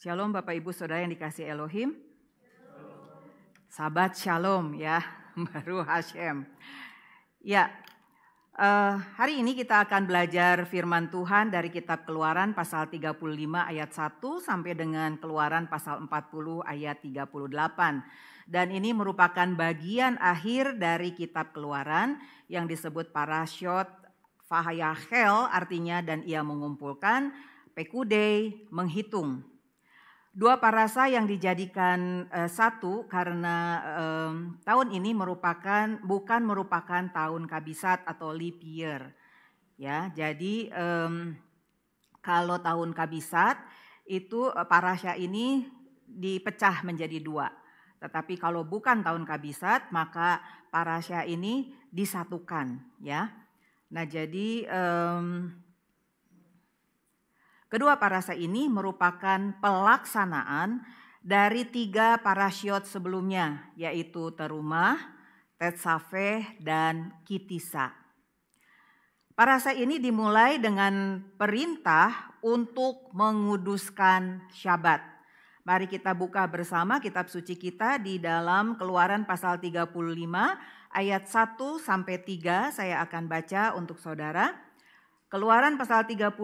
Shalom Bapak Ibu Saudara yang dikasihi Elohim. Sahabat Shalom ya, baru Hashem. Ya, hari ini kita akan belajar firman Tuhan dari kitab Keluaran pasal 35 ayat 1 sampai dengan Keluaran pasal 40 ayat 38. Dan ini merupakan bagian akhir dari kitab Keluaran yang disebut Parashiot Vayachel, artinya dan ia mengumpulkan, Pekudei menghitung. Dua parasa yang dijadikan satu karena tahun ini bukan merupakan tahun kabisat atau leap year. Ya, jadi kalau tahun kabisat itu parasya ini dipecah menjadi dua. Tetapi kalau bukan tahun kabisat maka parasya ini disatukan. Ya, nah jadi kedua parasa ini merupakan pelaksanaan dari 3 parashiot sebelumnya, yaitu Terumah, Tetsafeh, dan Kitisa. Parasa ini dimulai dengan perintah untuk menguduskan Syabat. Mari kita buka bersama kitab suci kita di dalam Keluaran pasal 35 ayat 1 sampai 3, saya akan baca untuk saudara. Keluaran pasal 35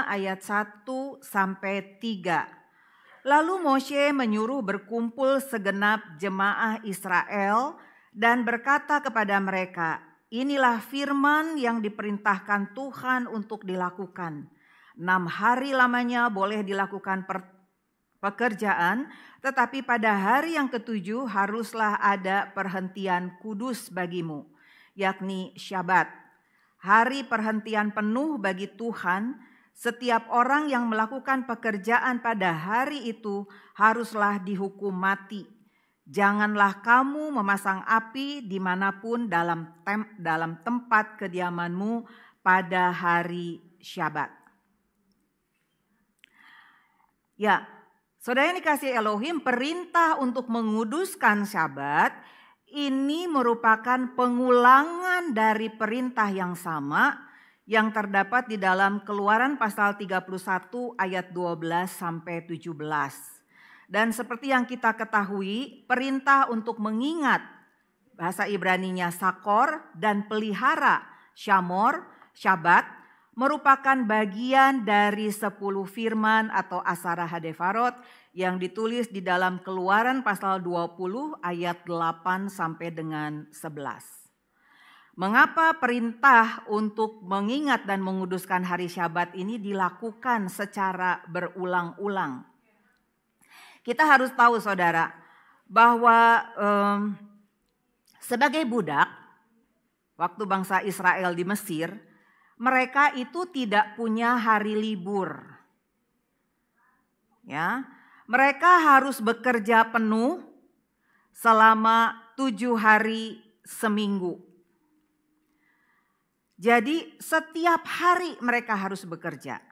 ayat 1 sampai 3. Lalu Moshe menyuruh berkumpul segenap jemaah Israel dan berkata kepada mereka, inilah firman yang diperintahkan Tuhan untuk dilakukan. 6 hari lamanya boleh dilakukan pekerjaan, tetapi pada hari yang ke-7 haruslah ada perhentian kudus bagimu, yakni Syabat. Hari perhentian penuh bagi Tuhan, setiap orang yang melakukan pekerjaan pada hari itu haruslah dihukum mati. Janganlah kamu memasang api dimanapun dalam tempat kediamanmu pada hari Syabat. Ya, saudara yang dikasihi Elohim, perintah untuk menguduskan Syabat ini merupakan pengulangan dari perintah yang sama yang terdapat di dalam Keluaran pasal 31 ayat 12 sampai 17. Dan seperti yang kita ketahui, perintah untuk mengingat, bahasa Ibraninya sakor, dan pelihara syamor, Syabat, merupakan bagian dari 10 firman atau asara hadefarot yang ditulis di dalam Keluaran pasal 20 ayat 8 sampai dengan 11. Mengapa perintah untuk mengingat dan menguduskan hari Syabat ini dilakukan secara berulang-ulang? Kita harus tahu saudara bahwa sebagai budak waktu bangsa Israel di Mesir, mereka itu tidak punya hari libur. Ya, mereka harus bekerja penuh selama 7 hari seminggu. Jadi setiap hari mereka harus bekerja.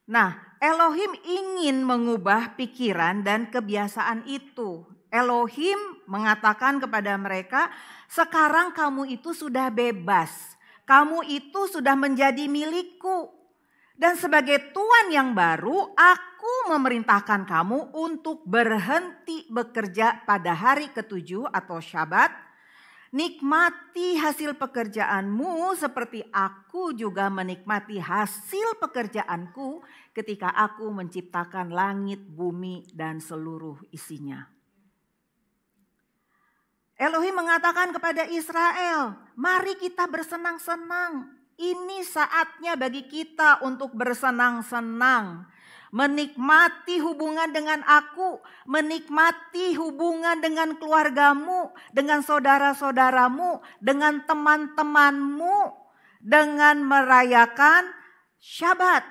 Nah, Elohim ingin mengubah pikiran dan kebiasaan itu. Elohim mengatakan kepada mereka, sekarang kamu itu sudah bebas. Kamu itu sudah menjadi milikku. Dan sebagai Tuhan yang baru, aku memerintahkan kamu untuk berhenti bekerja pada hari ke-7 atau Syabat. Nikmati hasil pekerjaanmu seperti aku juga menikmati hasil pekerjaanku ketika aku menciptakan langit, bumi, dan seluruh isinya. Elohim mengatakan kepada Israel, mari kita bersenang-senang. Ini saatnya bagi kita untuk bersenang-senang. Menikmati hubungan dengan aku, menikmati hubungan dengan keluargamu, dengan saudara-saudaramu, dengan teman-temanmu, dengan merayakan Syabat.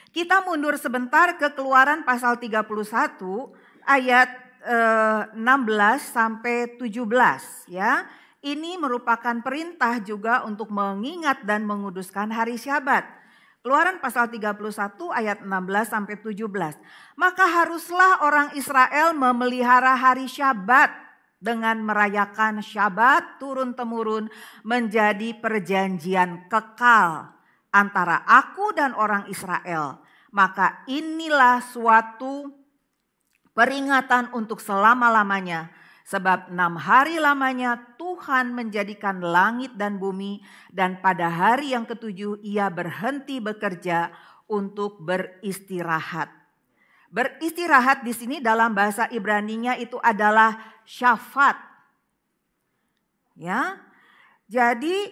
Kita mundur sebentar ke Keluaran pasal 31 ayat 16 sampai 17 ya. Ini merupakan perintah juga untuk mengingat dan menguduskan hari Syabat. Keluaran pasal 31 ayat 16 sampai 17. Maka haruslah orang Israel memelihara hari Syabat dengan merayakan Syabat turun-temurun menjadi perjanjian kekal antara aku dan orang Israel. maka inilah suatu peringatan untuk selama-lamanya. Sebab 6 hari lamanya Tuhan menjadikan langit dan bumi, dan pada hari yang ketujuh ia berhenti bekerja untuk beristirahat. Beristirahat di sini dalam bahasa Ibraninya itu adalah syafat. Ya. Jadi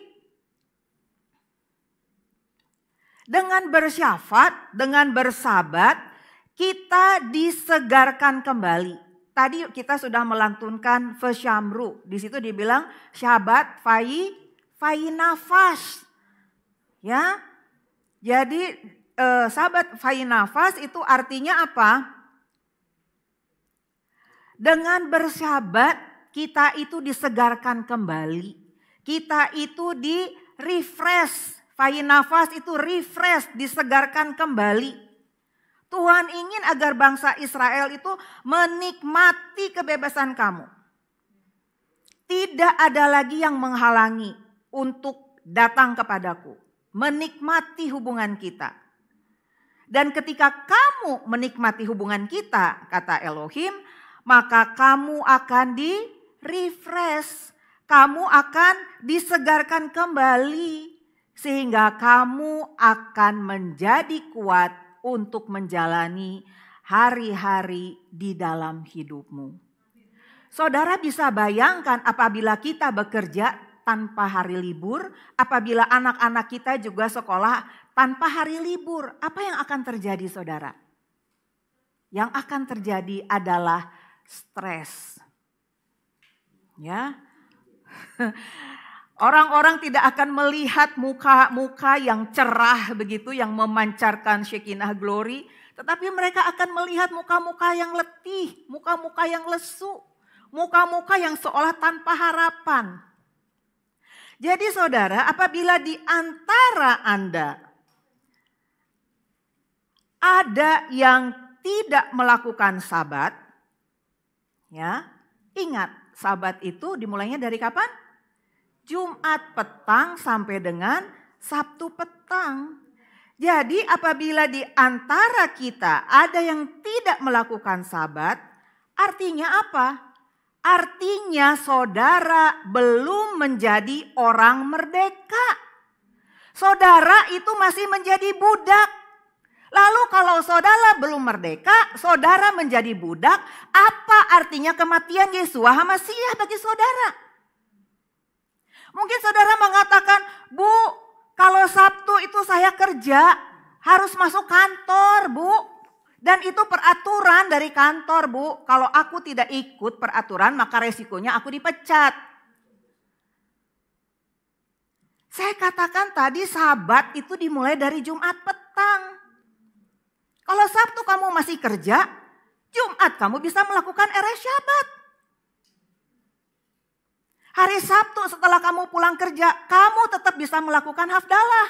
dengan bersyafat, dengan bersabat, kita disegarkan kembali. Tadi kita sudah melantunkan Veshamru. Di situ dibilang syabat fai nafas. Ya. Jadi sabat fai nafas itu artinya apa? Dengan bersabat kita itu disegarkan kembali. Kita itu di refresh. Fai nafas itu refresh, disegarkan kembali. Tuhan ingin agar bangsa Israel itu menikmati kebebasan kamu. Tidak ada lagi yang menghalangi untuk datang kepadaku. Menikmati hubungan kita. Dan ketika kamu menikmati hubungan kita, kata Elohim, maka kamu akan di-refresh. Kamu akan disegarkan kembali. Sehingga kamu akan menjadi kuat untuk menjalani hari-hari di dalam hidupmu. Saudara bisa bayangkan apabila kita bekerja tanpa hari libur, apabila anak-anak kita juga sekolah tanpa hari libur, apa yang akan terjadi saudara? Yang akan terjadi adalah stres. Ya. Orang-orang tidak akan melihat muka-muka yang cerah begitu, yang memancarkan Shekinah glory. Tetapi mereka akan melihat muka-muka yang letih, muka-muka yang lesu, muka-muka yang seolah tanpa harapan. Jadi saudara, apabila di antara Anda ada yang tidak melakukan sabat, ya, ingat sabat itu dimulainya dari kapan? Jumat petang sampai dengan Sabtu petang. Jadi apabila di antara kita ada yang tidak melakukan sabat, artinya apa? Artinya saudara belum menjadi orang merdeka. Saudara itu masih menjadi budak. Lalu kalau saudara belum merdeka, saudara menjadi budak, apa artinya kematian Yeshua HaMasyiah bagi saudara? Mungkin saudara mengatakan, Bu, kalau Sabtu itu saya kerja, harus masuk kantor, Bu. Dan itu peraturan dari kantor, Bu. Kalau aku tidak ikut peraturan, maka resikonya aku dipecat. Saya katakan tadi sabat itu dimulai dari Jumat petang. Kalau Sabtu kamu masih kerja, Jumat kamu bisa melakukan eres Syabat. Hari Sabtu setelah kamu pulang kerja, kamu tetap bisa melakukan hafdalah.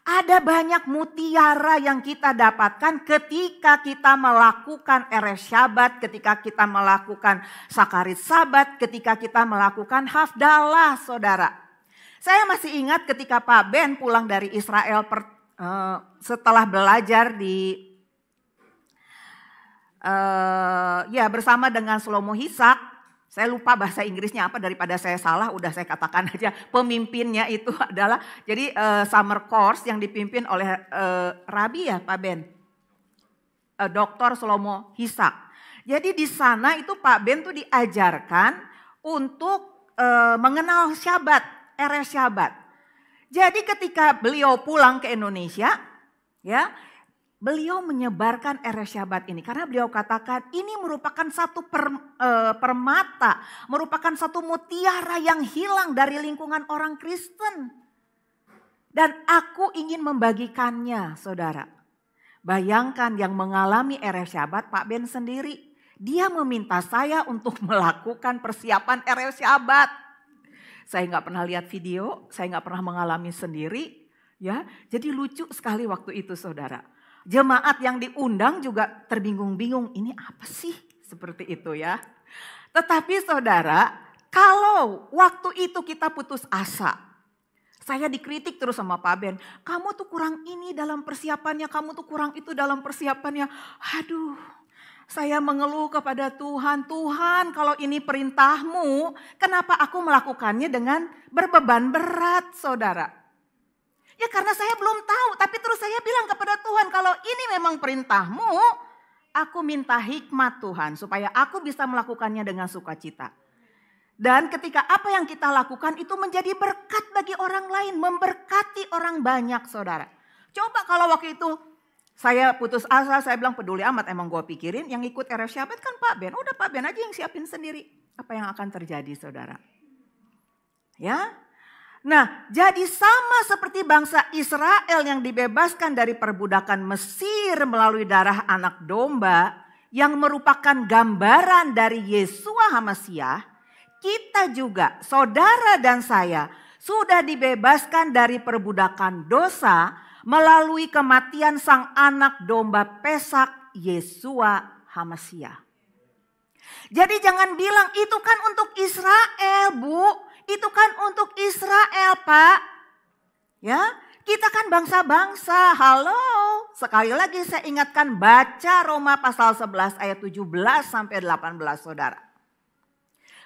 Ada banyak mutiara yang kita dapatkan ketika kita melakukan eres Syabat, ketika kita melakukan sakarit Sabat, ketika kita melakukan hafdalah, saudara. Saya masih ingat ketika Pak Ben pulang dari Israel setelah belajar di bersama dengan Shlomo Hisak. Saya lupa bahasa Inggrisnya apa, daripada saya salah udah saya katakan aja. Pemimpinnya itu adalah jadi summer course yang dipimpin oleh Rabi ya Pak Ben. Dr. Shlomo Hisak. Jadi di sana itu Pak Ben tuh diajarkan untuk mengenal Syabat, eres Syabat. Jadi ketika beliau pulang ke Indonesia, ya, beliau menyebarkan eres Syabat ini karena beliau katakan ini merupakan satu permata, merupakan satu mutiara yang hilang dari lingkungan orang Kristen. Dan aku ingin membagikannya, saudara. Bayangkan yang mengalami eres Syabat Pak Ben sendiri. Dia meminta saya untuk melakukan persiapan eres Syabat. Saya nggak pernah lihat video, saya nggak pernah mengalami sendiri. Ya, jadi lucu sekali waktu itu, saudara. Jemaat yang diundang juga terbingung-bingung, ini apa sih? Seperti itu ya. Tetapi saudara, kalau waktu itu kita putus asa, Saya dikritik terus sama Pak Ben. Kamu tuh kurang ini dalam persiapannya, kamu tuh kurang itu dalam persiapannya. Aduh, saya mengeluh kepada Tuhan. Tuhan, kalau ini perintahmu, kenapa aku melakukannya dengan berbeban berat, saudara? Ya karena saya belum tahu, tapi terus saya bilang kepada Tuhan, kalau ini memang perintahmu, aku minta hikmat Tuhan supaya aku bisa melakukannya dengan sukacita. Dan ketika apa yang kita lakukan itu menjadi berkat bagi orang lain, memberkati orang banyak, saudara. Coba kalau waktu itu saya putus asa, saya bilang peduli amat, emang gue pikirin yang ikut RF Syabat kan Pak Ben. Udah Pak Ben aja yang siapin sendiri. Apa yang akan terjadi, saudara? Ya. Nah, jadi sama seperti bangsa Israel yang dibebaskan dari perbudakan Mesir melalui darah anak domba yang merupakan gambaran dari Yeshua HaMasyiah. Kita juga, saudara dan saya, sudah dibebaskan dari perbudakan dosa melalui kematian sang anak domba Pesak Yeshua HaMasyiah. Jadi jangan bilang itu kan untuk Israel, Bu. Itu kan untuk Israel, Pak. Ya, kita kan bangsa-bangsa. Halo. Sekali lagi saya ingatkan, baca Roma pasal 11 ayat 17 sampai 18, saudara.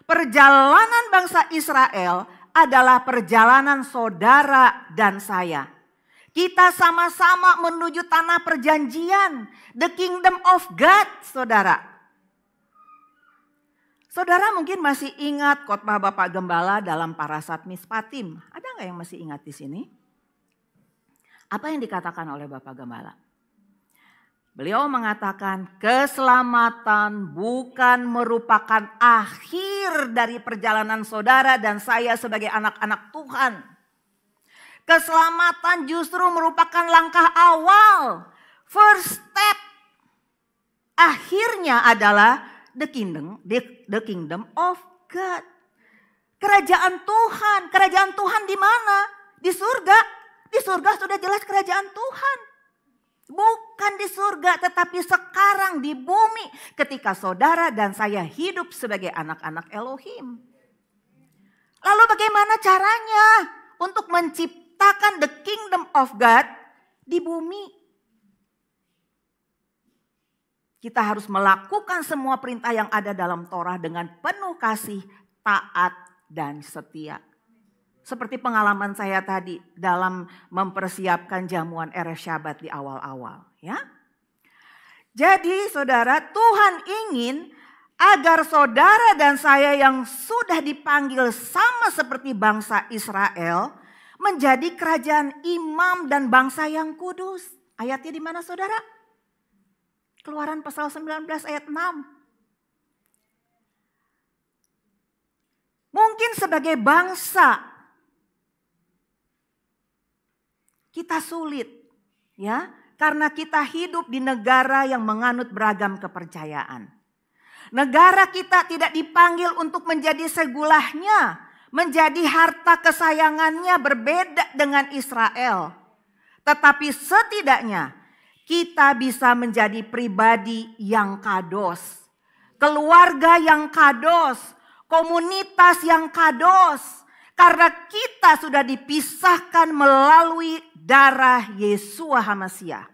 Perjalanan bangsa Israel adalah perjalanan saudara dan saya. Kita sama-sama menuju tanah perjanjian, the kingdom of God, saudara. Saudara mungkin masih ingat khotbah Bapak Gembala dalam Parasat Mispatim. Ada nggak yang masih ingat di sini? Apa yang dikatakan oleh Bapak Gembala? Beliau mengatakan keselamatan bukan merupakan akhir dari perjalanan saudara dan saya sebagai anak-anak Tuhan. Keselamatan justru merupakan langkah awal, first step. Akhirnya adalah the kingdom of God. Kerajaan Tuhan di mana? Di surga. Di surga sudah jelas kerajaan Tuhan. Bukan di surga tetapi sekarang di bumi ketika saudara dan saya hidup sebagai anak-anak Elohim. Lalu bagaimana caranya untuk menciptakan the kingdom of God di bumi? Kita harus melakukan semua perintah yang ada dalam Torah dengan penuh kasih, taat, dan setia. Seperti pengalaman saya tadi dalam mempersiapkan jamuan RF Syabat di awal-awal. Ya. Jadi saudara, Tuhan ingin agar saudara dan saya yang sudah dipanggil sama seperti bangsa Israel menjadi kerajaan imam dan bangsa yang kudus. Ayatnya di mana saudara? Keluaran pasal 19 ayat 6. Mungkin sebagai bangsa kita sulit, ya, karena kita hidup di negara yang menganut beragam kepercayaan. Negara kita tidak dipanggil untuk menjadi segulahnya, menjadi harta kesayangannya berbeda dengan Israel. Tetapi setidaknya kita bisa menjadi pribadi yang kados, keluarga yang kados, komunitas yang kados. Karena kita sudah dipisahkan melalui darah Yeshua HaMasyiah.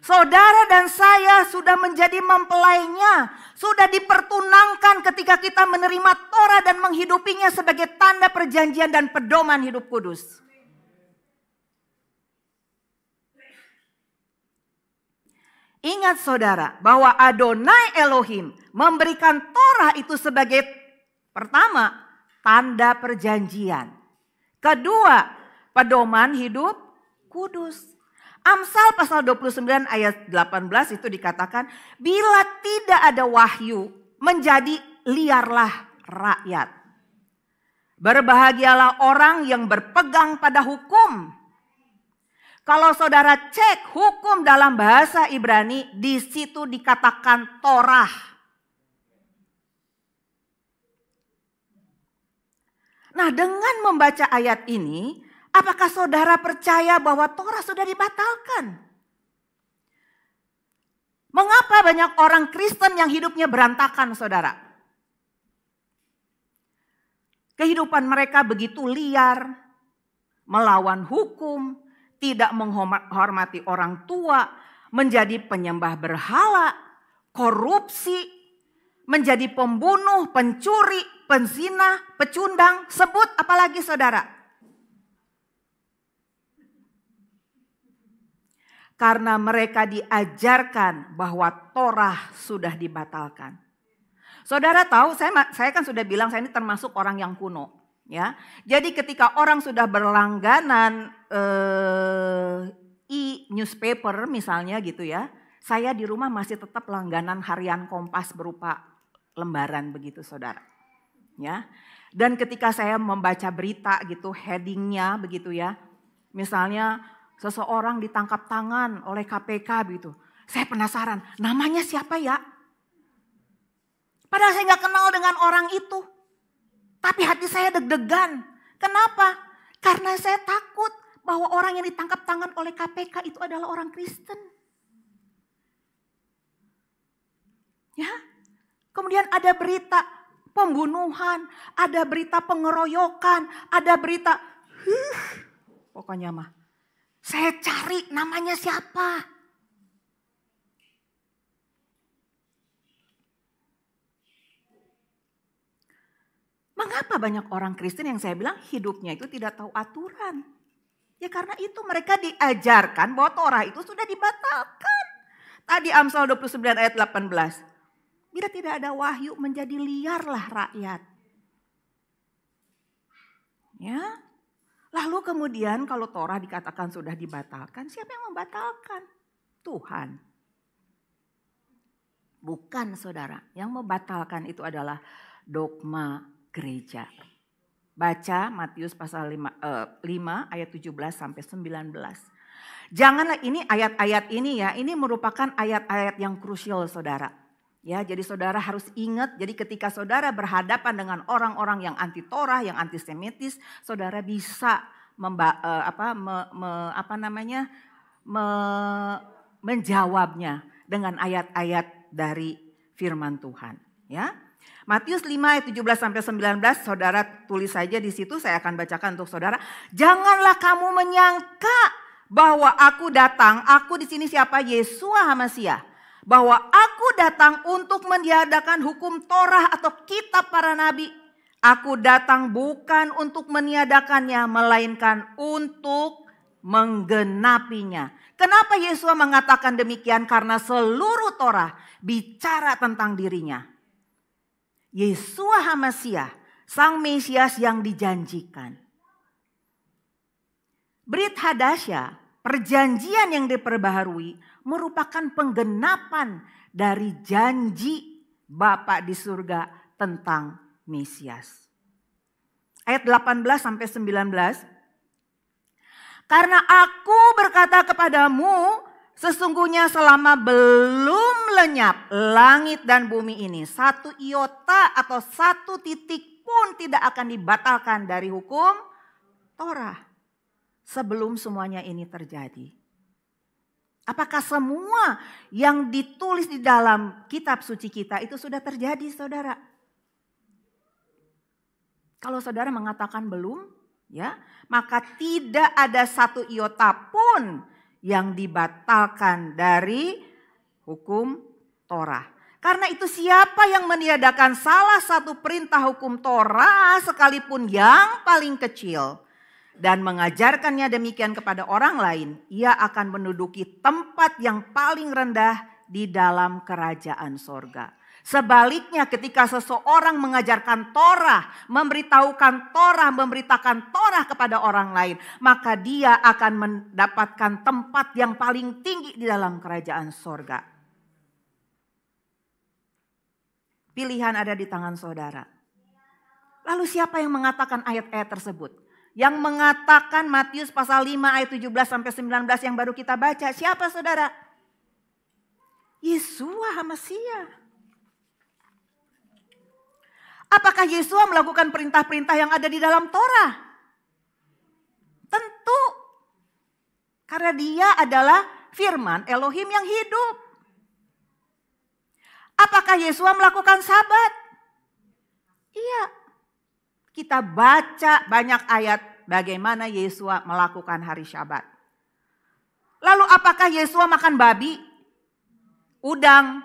Saudara dan saya sudah menjadi mempelainya. Sudah dipertunangkan ketika kita menerima Torah dan menghidupinya sebagai tanda perjanjian dan pedoman hidup kudus. Ingat saudara bahwa Adonai Elohim memberikan Torah itu sebagai pertama, tanda perjanjian. Kedua, pedoman hidup kudus. Amsal pasal 29 ayat 18 itu dikatakan, bila tidak ada wahyu, menjadi liarlah rakyat. Berbahagialah orang yang berpegang pada hukum. Kalau saudara cek hukum dalam bahasa Ibrani, di situ dikatakan Torah. Nah, dengan membaca ayat ini, apakah saudara percaya bahwa Torah sudah dibatalkan? Mengapa banyak orang Kristen yang hidupnya berantakan, saudara? Kehidupan mereka begitu liar, melawan hukum, tidak menghormati orang tua, menjadi penyembah berhala, korupsi, menjadi pembunuh, pencuri, penzina, pecundang, sebut apalagi saudara. Karena mereka diajarkan bahwa Torah sudah dibatalkan. Saudara tahu, saya kan sudah bilang saya ini termasuk orang yang kuno. Ya, jadi ketika orang sudah berlangganan e-newspaper misalnya gitu ya, saya di rumah masih tetap langganan harian Kompas berupa lembaran begitu saudara. Ya, dan ketika saya membaca berita gitu, headingnya begitu ya, misalnya seseorang ditangkap tangan oleh KPK begitu, saya penasaran namanya siapa ya? Padahal saya nggak kenal dengan orang itu. Tapi hati saya deg-degan. Kenapa? Karena saya takut bahwa orang yang ditangkap tangan oleh KPK itu adalah orang Kristen. Ya. Kemudian ada berita pembunuhan, ada berita pengeroyokan, ada berita pokoknya mah. Saya cari namanya siapa. Mengapa banyak orang Kristen yang saya bilang hidupnya itu tidak tahu aturan? Ya karena itu mereka diajarkan bahwa Torah itu sudah dibatalkan. Tadi Amsal 29 ayat 18. Bila tidak ada wahyu menjadi liarlah rakyat. Ya. Lalu kemudian kalau Torah dikatakan sudah dibatalkan, siapa yang membatalkan? Tuhan. Bukan saudara, yang membatalkan itu adalah dogma gereja. Baca Matius pasal 5 ayat 17 sampai 19. Janganlah ini ayat-ayat ini ya, ini merupakan ayat-ayat yang krusial saudara. Ya, jadi saudara harus ingat, jadi ketika saudara berhadapan dengan orang-orang yang anti Torah, yang antisemitis, saudara bisa menjawabnya dengan ayat-ayat dari firman Tuhan, ya. Matius 5 ayat 17 sampai 19, saudara tulis saja di situ, saya akan bacakan untuk saudara. Janganlah kamu menyangka bahwa aku datang, aku di sini siapa? Yeshua HaMasiah. Bahwa aku datang untuk meniadakan hukum Torah atau kitab para nabi. Aku datang bukan untuk meniadakannya, melainkan untuk menggenapinya. Kenapa Yeshua mengatakan demikian? Karena seluruh Torah bicara tentang dirinya. Yeshua HaMasiah, Sang Mesias yang dijanjikan. Brit Hadasya, perjanjian yang diperbaharui, merupakan penggenapan dari janji Bapa di surga tentang Mesias. Ayat 18 sampai 19. Karena aku berkata kepadamu, sesungguhnya selama belum lenyap langit dan bumi ini, satu iota atau satu titik pun tidak akan dibatalkan dari hukum Torah. Sebelum semuanya ini terjadi. Apakah semua yang ditulis di dalam kitab suci kita itu sudah terjadi saudara? Kalau saudara mengatakan belum, ya, maka tidak ada satu iota pun yang dibatalkan dari hukum Torah. Karena itu siapa yang meniadakan salah satu perintah hukum Torah sekalipun yang paling kecil dan mengajarkannya demikian kepada orang lain, ia akan menduduki tempat yang paling rendah di dalam kerajaan sorga. Sebaliknya ketika seseorang mengajarkan Torah, memberitakan Torah kepada orang lain, maka dia akan mendapatkan tempat yang paling tinggi di dalam kerajaan sorga. Pilihan ada di tangan saudara. Lalu siapa yang mengatakan ayat-ayat tersebut? Yang mengatakan Matius pasal 5 ayat 17 sampai 19 yang baru kita baca. Siapa saudara? Yeshua HaMasiah. Apakah Yeshua melakukan perintah-perintah yang ada di dalam Torah? Tentu. Karena dia adalah firman Elohim yang hidup. Apakah Yeshua melakukan sabat? Iya. Kita baca banyak ayat bagaimana Yesua melakukan hari Syabat. Lalu apakah Yesua makan babi, udang,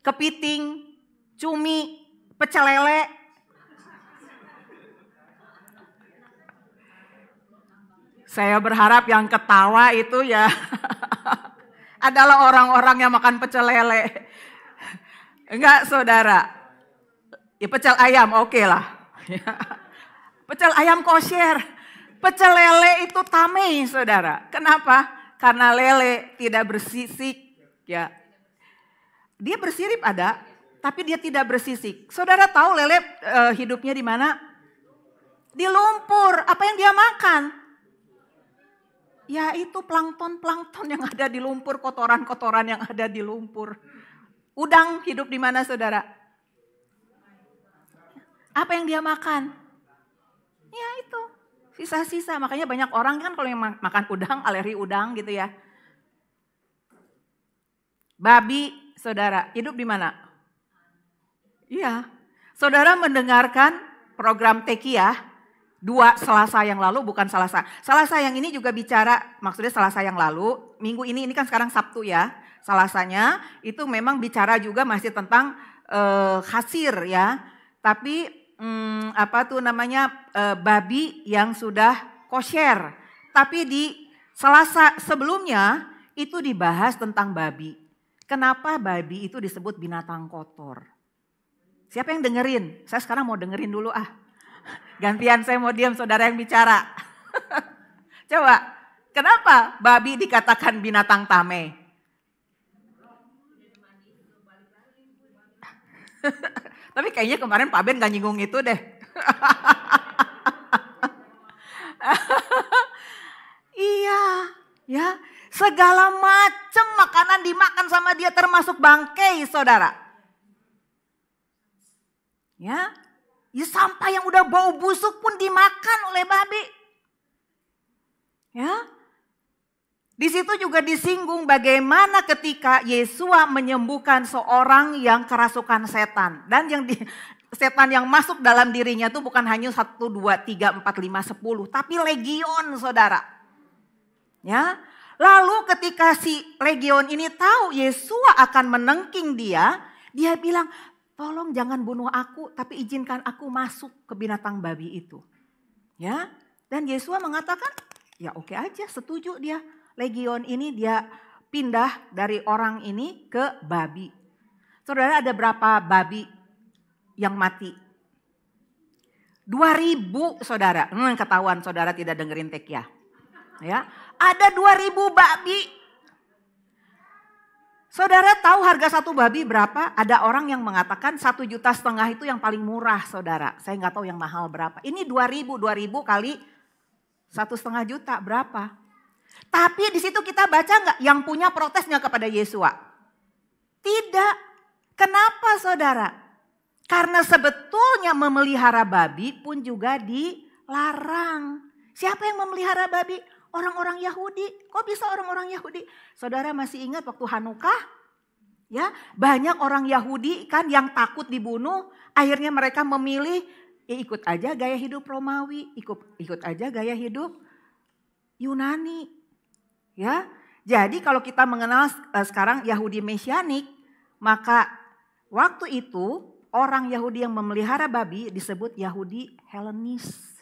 kepiting, cumi, pecel lele? Saya berharap yang ketawa itu ya adalah orang-orang yang makan pecel lele. Enggak saudara, ya pecel ayam oke lah. Pecel ayam kosher, pecel lele itu tamei saudara. Kenapa? Karena lele tidak bersisik ya. Dia bersirip ada, tapi dia tidak bersisik. Saudara tahu lele hidupnya di mana? Di lumpur. Apa yang dia makan? Ya itu plankton-plankton yang ada di lumpur, kotoran-kotoran yang ada di lumpur. Udang hidup di mana saudara? Apa yang dia makan? Ya itu, sisa-sisa. Makanya banyak orang kan kalau yang makan udang, alergi udang gitu ya. Babi saudara, hidup di mana? Iya, saudara mendengarkan program Tekiyah 2 Selasa yang lalu, bukan Selasa. Selasa yang ini juga bicara, maksudnya Selasa yang lalu, minggu ini kan sekarang Sabtu ya. Selasanya itu memang bicara juga masih tentang khasir ya. Tapi babi yang sudah kosher. Tapi di Selasa sebelumnya itu dibahas tentang babi. Kenapa babi itu disebut binatang kotor? Siapa yang dengerin? Saya sekarang mau dengerin dulu Gantian saya mau diam, saudara yang bicara. Coba, kenapa babi dikatakan binatang tamei? Tapi kayaknya kemarin Pak Ben gak nyinggung itu deh. Iya, ya. Segala macam makanan dimakan sama dia termasuk bangkai, saudara. Ya. Ya sampah yang udah bau busuk pun dimakan oleh babi. Ya. Di situ juga disinggung bagaimana ketika Yesua menyembuhkan seorang yang kerasukan setan. Dan setan yang masuk dalam dirinya itu bukan hanya 1, 2, 3, 4, 5, 10. Tapi legion saudara. Ya. Lalu ketika si legion ini tahu Yesua akan menengking dia bilang, tolong jangan bunuh aku, tapi izinkan aku masuk ke binatang babi itu. Ya, dan Yesua mengatakan, ya oke aja, setuju dia. Legion ini dia pindah dari orang ini ke babi. Saudara, ada berapa babi yang mati? 2.000 saudara. Ketahuan saudara tidak dengerin Tekiyah. Ya, ada 2.000 babi. Saudara tahu harga satu babi berapa? Ada orang yang mengatakan 1,5 juta itu yang paling murah saudara. Saya nggak tahu yang mahal berapa. Ini 2.000 kali 1,5 juta berapa? Tapi di situ kita baca nggak yang punya protesnya kepada Yesua? Tidak. Kenapa saudara? Karena sebetulnya memelihara babi pun juga dilarang. Siapa yang memelihara babi? Orang-orang Yahudi. Kok bisa orang-orang Yahudi? Saudara masih ingat waktu Hanukkah? Ya, banyak orang Yahudi kan yang takut dibunuh. Akhirnya mereka memilih ikut aja gaya hidup Romawi, ikut aja gaya hidup Yunani. Ya. Jadi kalau kita mengenal sekarang Yahudi Mesianik, maka waktu itu orang Yahudi yang memelihara babi disebut Yahudi Helenis.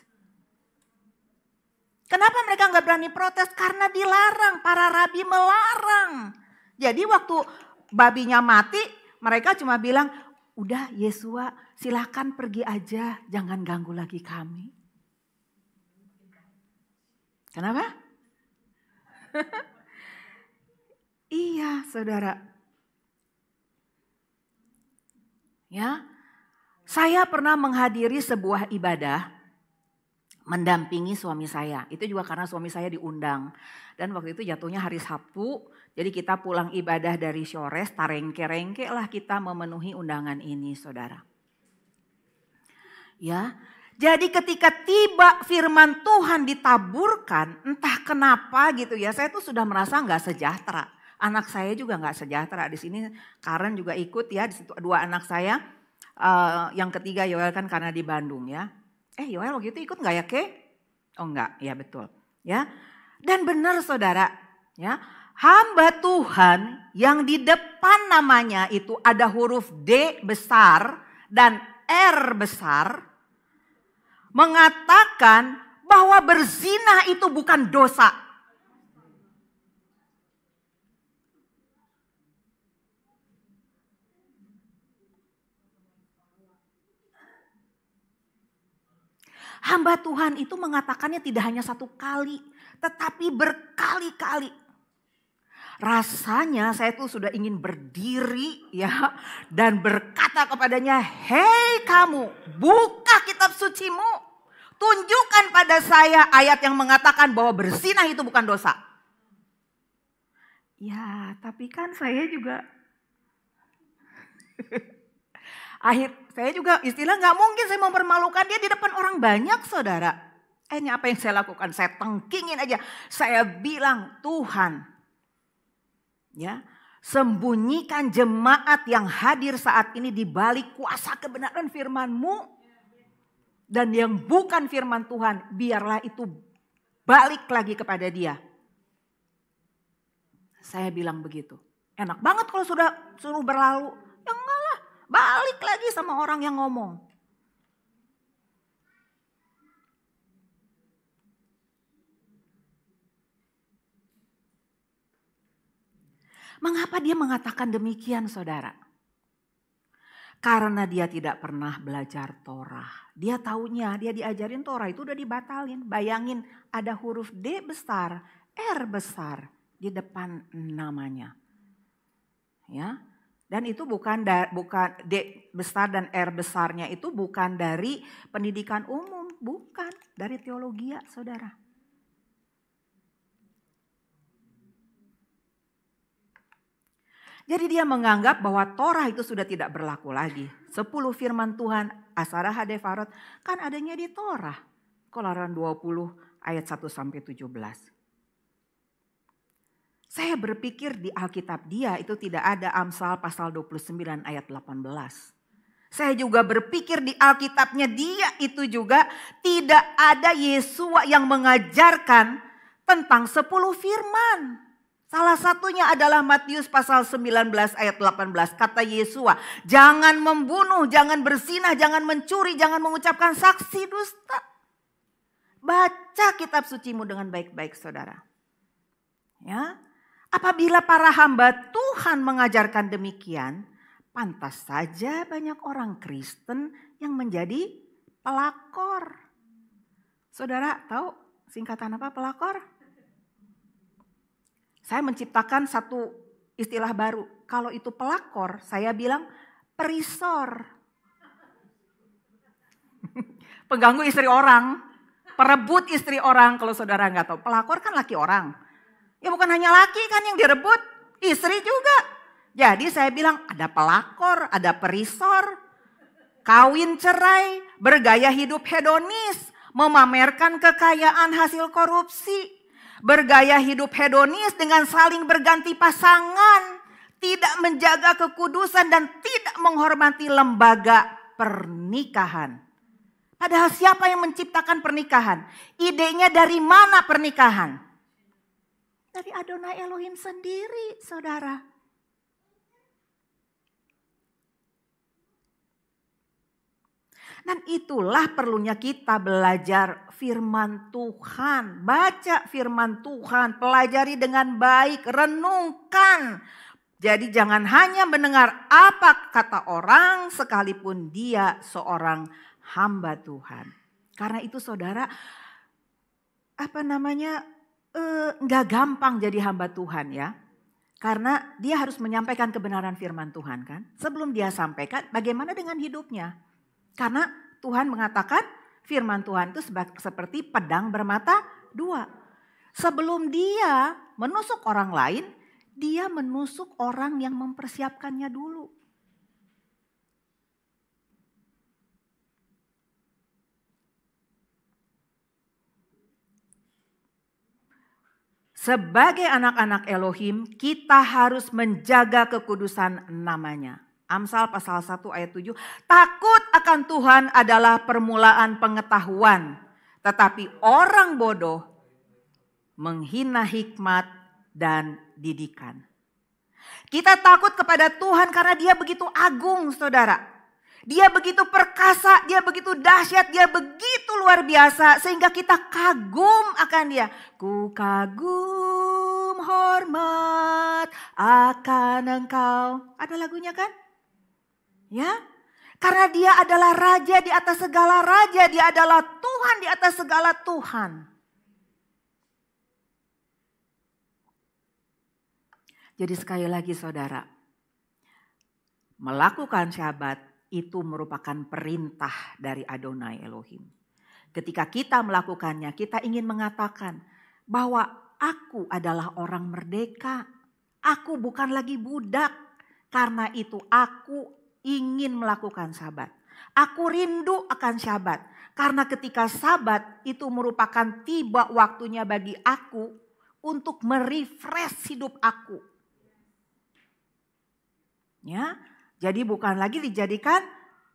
Kenapa mereka nggak berani protes? Karena dilarang, para rabi melarang. Jadi waktu babinya mati, mereka cuma bilang, udah Yesua silakan pergi aja, jangan ganggu lagi kami. Kenapa? Iya saudara. Ya, saya pernah menghadiri sebuah ibadah. Mendampingi suami saya. Itu juga karena suami saya diundang. Dan waktu itu jatuhnya hari Sabtu. Jadi kita pulang ibadah dari Syores, tarengke-rengke lah kita memenuhi undangan ini saudara. Ya, jadi ketika tiba firman Tuhan ditaburkan, entah kenapa gitu ya. Saya tuh sudah merasa gak sejahtera. Anak saya juga gak sejahtera. Di sini Karen juga ikut ya. Di situ 2 anak saya. Yang ketiga Yoel kan karena di Bandung ya. Yoel waktu itu ikut gak ya Ke? Oh enggak, ya betul. Ya. Dan benar saudara, ya. Hamba Tuhan yang di depan namanya itu ada huruf D besar dan R besar mengatakan bahwa berzina itu bukan dosa. Hamba Tuhan itu mengatakannya tidak hanya satu kali, tetapi berkali-kali. Rasanya saya tuh sudah ingin berdiri ya dan berkata kepadanya, "Hei kamu, buka kitab sucimu. Tunjukkan pada saya ayat yang mengatakan bahwa berzinah itu bukan dosa." Ya, tapi kan saya juga saya juga istilah nggak mungkin saya mempermalukan dia di depan orang banyak, saudara. Akhirnya apa yang saya lakukan? Saya tengkingin aja. Saya bilang, Tuhan, ya, sembunyikan jemaat yang hadir saat ini di balik kuasa kebenaran firman-Mu. Dan yang bukan firman Tuhan, biarlah itu balik lagi kepada dia. Saya bilang begitu. Enak banget kalau sudah suruh berlalu. Ya enggak lah, balik lagi sama orang yang ngomong. Mengapa dia mengatakan demikian, saudara? Karena dia tidak pernah belajar Torah. Dia taunya, dia diajarin Torah itu udah dibatalin. Bayangin ada huruf D besar, R besar di depan namanya. Ya. Dan itu bukan D besar dan R besarnya itu bukan dari pendidikan umum, bukan dari teologi, saudara. Jadi dia menganggap bahwa Torah itu sudah tidak berlaku lagi. 10 firman Tuhan, Asara Hadefarot, kan adanya di Torah. Keluaran 20 ayat 1-17. Saya berpikir di Alkitab dia itu tidak ada Amsal pasal 29 ayat 18. Saya juga berpikir di Alkitabnya dia itu juga tidak ada Yesua yang mengajarkan tentang 10 firman. Salah satunya adalah Matius pasal 19 ayat 18. Kata Yesua, jangan membunuh, jangan berzinah, jangan mencuri, jangan mengucapkan saksi dusta. Baca kitab sucimu dengan baik-baik, saudara. Ya, apabila para hamba Tuhan mengajarkan demikian, pantas saja banyak orang Kristen yang menjadi pelakor. Saudara tahu singkatan apa pelakor? Saya menciptakan satu istilah baru. Kalau itu pelakor, saya bilang perisor. Pengganggu istri orang, perebut istri orang. Kalau saudara nggak tahu, pelakor kan laki orang. Ya bukan hanya laki kan yang direbut, istri juga. Jadi saya bilang ada pelakor, ada perisor. Kawin cerai, bergaya hidup hedonis, memamerkan kekayaan hasil korupsi. Bergaya hidup hedonis dengan saling berganti pasangan, tidak menjaga kekudusan dan tidak menghormati lembaga pernikahan. Padahal siapa yang menciptakan pernikahan? Idenya dari mana pernikahan? Dari Adonai Elohim sendiri, saudara. Dan itulah perlunya kita belajar firman Tuhan. Baca firman Tuhan, pelajari dengan baik, renungkan. Jadi jangan hanya mendengar apa kata orang sekalipun dia seorang hamba Tuhan. Karena itu saudara, nggak gampang jadi hamba Tuhan ya. Karena dia harus menyampaikan kebenaran firman Tuhan kan. Sebelum dia sampaikan, bagaimana dengan hidupnya? Karena Tuhan mengatakan firman Tuhan itu seperti pedang bermata dua. Sebelum dia menusuk orang lain, dia menusuk orang yang mempersiapkannya dulu. Sebagai anak-anak Elohim, kita harus menjaga kekudusan namanya. Amsal pasal 1 ayat 7, takut akan Tuhan adalah permulaan pengetahuan. Tetapi orang bodoh menghina hikmat dan didikan. Kita takut kepada Tuhan karena Dia begitu agung, saudara. Dia begitu perkasa, Dia begitu dahsyat, Dia begitu luar biasa sehingga kita kagum akan Dia. Ku kagum hormat akan Engkau. Ada lagunya kan? Ya. Karena Dia adalah Raja di atas segala raja, Dia adalah Tuhan di atas segala Tuhan. Jadi sekali lagi saudara, melakukan Syabat itu merupakan perintah dari Adonai Elohim. Ketika kita melakukannya, kita ingin mengatakan bahwa aku adalah orang merdeka. Aku bukan lagi budak. Karena itu aku ingin melakukan Sabat. Aku rindu akan Sabat. Karena ketika Sabat itu merupakan tiba waktunya bagi aku untuk merefresh hidup aku. Ya. Jadi bukan lagi dijadikan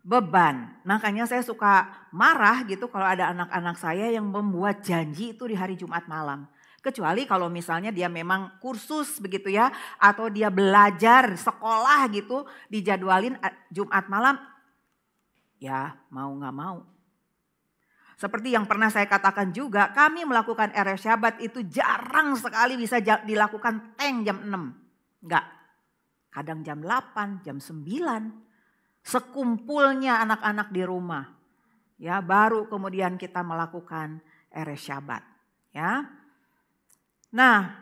beban. Makanya saya suka marah gitu kalau ada anak-anak saya yang membuat janji itu di hari Jumat malam. Kecuali kalau misalnya dia memang kursus begitu ya. Atau dia belajar sekolah gitu dijadwalin Jumat malam. Ya mau gak mau. Seperti yang pernah saya katakan juga, kami melakukan RF Syabat itu jarang sekali bisa dilakukan jam 6. Enggak. Kadang jam 8, jam 9. Sekumpulnya anak-anak di rumah. Ya, baru kemudian kita melakukan RF Syabat. Ya. Nah,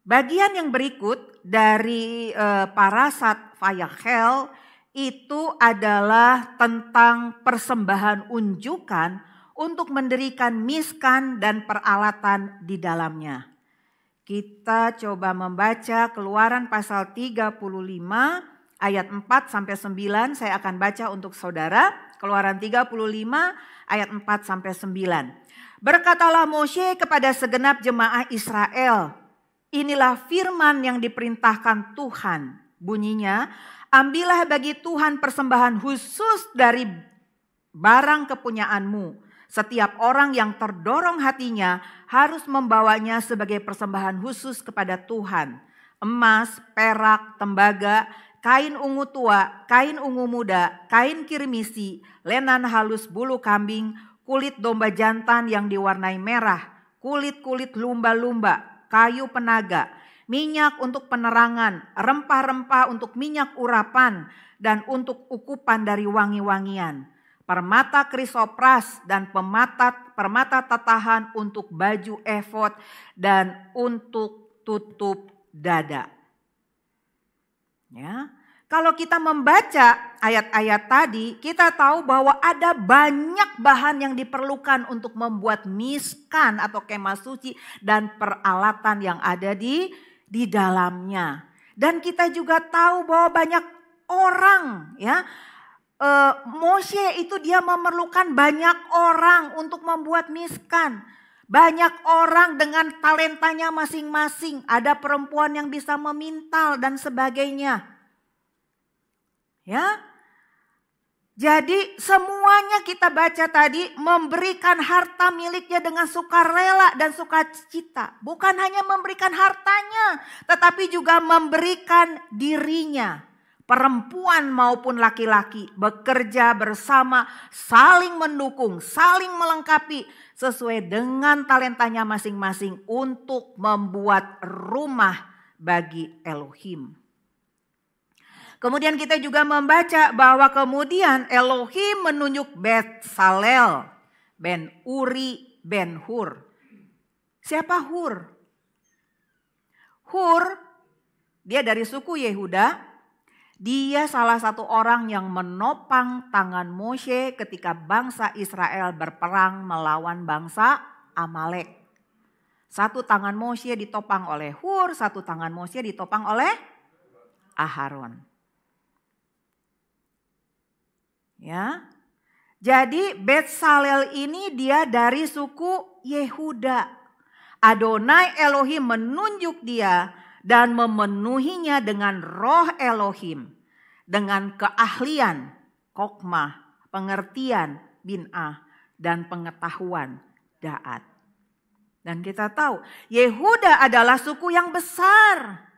bagian yang berikut dari Parashat Vayachel itu adalah tentang persembahan unjukan untuk mendirikan miskan dan peralatan di dalamnya. Kita coba membaca Keluaran pasal 35 ayat 4 sampai 9. Saya akan baca untuk saudara. Keluaran 35 ayat 4 sampai 9. Berkatalah Moshe kepada segenap jemaah Israel, inilah firman yang diperintahkan Tuhan. Bunyinya, ambillah bagi Tuhan persembahan khusus dari barang kepunyaanmu. Setiap orang yang terdorong hatinya harus membawanya sebagai persembahan khusus kepada Tuhan. Emas, perak, tembaga, kain ungu tua, kain ungu muda, kain kirmisi, lenan halus bulu kambing, kulit domba jantan yang diwarnai merah, kulit-kulit lumba-lumba, kayu penaga, minyak untuk penerangan, rempah-rempah untuk minyak urapan, dan untuk ukupan dari wangi-wangian. Permata krisopras dan permata tatahan untuk baju efod dan untuk tutup dada. Ya. Kalau kita membaca ayat-ayat tadi, kita tahu bahwa ada banyak bahan yang diperlukan untuk membuat miskan atau kemah suci dan peralatan yang ada di dalamnya. Dan kita juga tahu bahwa banyak orang ya, Moshe itu dia memerlukan banyak orang untuk membuat miskan. Banyak orang dengan talentanya masing-masing. Ada perempuan yang bisa memintal dan sebagainya. Ya. Jadi semuanya kita baca tadi memberikan harta miliknya dengan sukarela dan sukacita. Bukan hanya memberikan hartanya, tetapi juga memberikan dirinya. Perempuan maupun laki-laki bekerja bersama, saling mendukung, saling melengkapi sesuai dengan talentanya masing-masing untuk membuat rumah bagi Elohim. Kemudian kita juga membaca bahwa kemudian Elohim menunjuk Betsalel ben Uri ben Hur. Siapa Hur? Hur, dia dari suku Yehuda. Dia salah satu orang yang menopang tangan Moshe ketika bangsa Israel berperang melawan bangsa Amalek. Satu tangan Moshe ditopang oleh Hur, satu tangan Moshe ditopang oleh Aharon. Ya. Jadi Betsalel ini dia dari suku Yehuda. Adonai Elohim menunjuk dia dan memenuhinya dengan roh Elohim. Dengan keahlian, kokmah, pengertian, bin Ah, dan pengetahuan Daat. Dan kita tahu Yehuda adalah suku yang besar.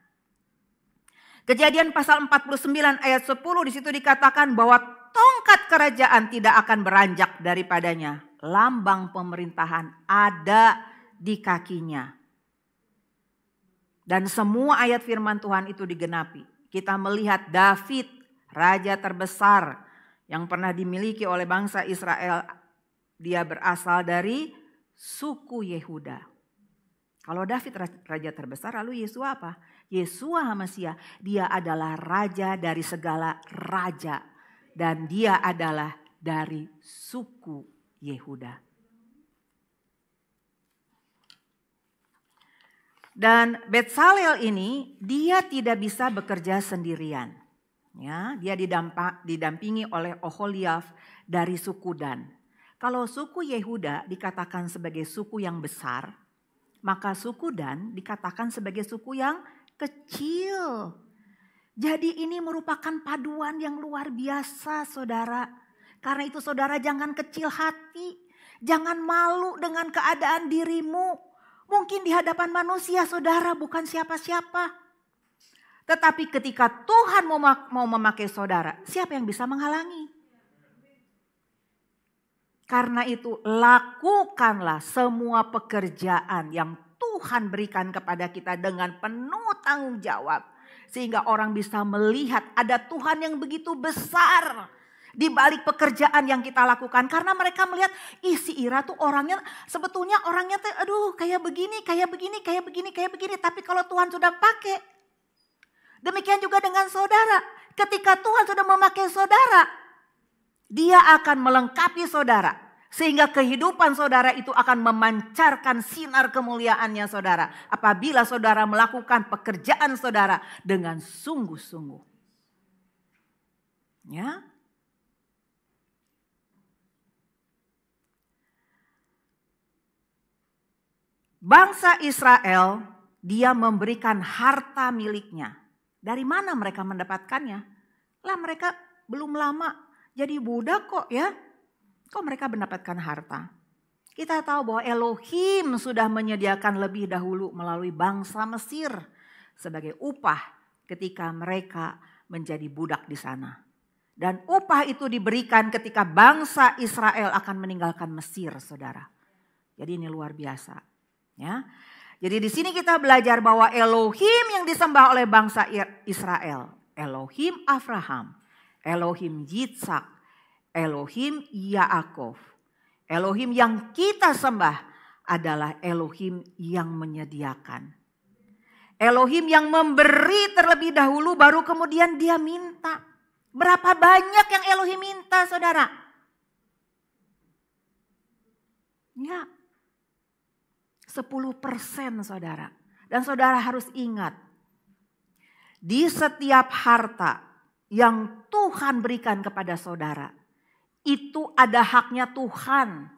Kejadian pasal 49 ayat 10 di situ dikatakan bahwa tongkat kerajaan tidak akan beranjak daripadanya. Lambang pemerintahan ada di kakinya. Dan semua ayat firman Tuhan itu digenapi. Kita melihat David, raja terbesar yang pernah dimiliki oleh bangsa Israel. Dia berasal dari suku Yehuda. Kalau David raja terbesar, lalu Yesua apa? Yesua HaMasiah, dia adalah raja dari segala raja. Dan dia adalah dari suku Yehuda. Dan Betsalel ini dia tidak bisa bekerja sendirian. Ya, dia didampingi oleh Oholiab dari suku Dan. Kalau suku Yehuda dikatakan sebagai suku yang besar, maka suku Dan dikatakan sebagai suku yang kecil. Jadi ini merupakan paduan yang luar biasa, saudara. Karena itu saudara jangan kecil hati, jangan malu dengan keadaan dirimu. Mungkin di hadapan manusia saudara bukan siapa-siapa. Tetapi ketika Tuhan mau memakai saudara, siapa yang bisa menghalangi? Karena itu lakukanlah semua pekerjaan yang Tuhan berikan kepada kita dengan penuh tanggung jawab. Sehingga orang bisa melihat ada Tuhan yang begitu besar di balik pekerjaan yang kita lakukan. Karena mereka melihat, si Ira tuh orangnya, sebetulnya orangnya tuh aduh kayak begini. Tapi kalau Tuhan sudah pakai. Demikian juga dengan saudara. Ketika Tuhan sudah memakai saudara, dia akan melengkapi saudara. Sehingga kehidupan saudara itu akan memancarkan sinar kemuliaannya saudara. Apabila saudara melakukan pekerjaan saudara dengan sungguh-sungguh. Ya. Bangsa Israel, dia memberikan harta miliknya. Dari mana mereka mendapatkannya? Lah mereka belum lama jadi budak kok ya. Kok mereka mendapatkan harta? Kita tahu bahwa Elohim sudah menyediakan lebih dahulu melalui bangsa Mesir sebagai upah ketika mereka menjadi budak di sana. Dan upah itu diberikan ketika bangsa Israel akan meninggalkan Mesir, saudara. Jadi ini luar biasa. Ya. Jadi di sini kita belajar bahwa Elohim yang disembah oleh bangsa Israel, Elohim Abraham, Elohim Yitzhak, Elohim Yaakov. Elohim yang kita sembah adalah Elohim yang menyediakan. Elohim yang memberi terlebih dahulu baru kemudian dia minta. Berapa banyak yang Elohim minta, saudara? Ya. 10%, saudara. Dan saudara harus ingat. Di setiap harta yang Tuhan berikan kepada saudara, itu ada haknya Tuhan.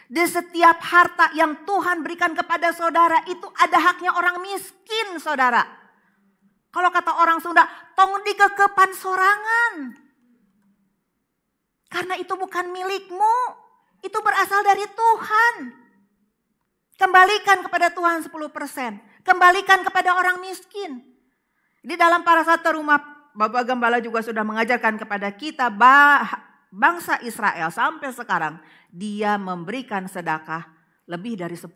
Di setiap harta yang Tuhan berikan kepada saudara, itu ada haknya orang miskin, saudara. Kalau kata orang Sunda, tong dikekepan sorangan. Karena itu bukan milikmu, itu berasal dari Tuhan. Kembalikan kepada Tuhan 10%. Kembalikan kepada orang miskin. Di dalam Parasat Terumah, Bapak Gembala juga sudah mengajarkan kepada kita bangsa Israel sampai sekarang dia memberikan sedekah lebih dari 10%.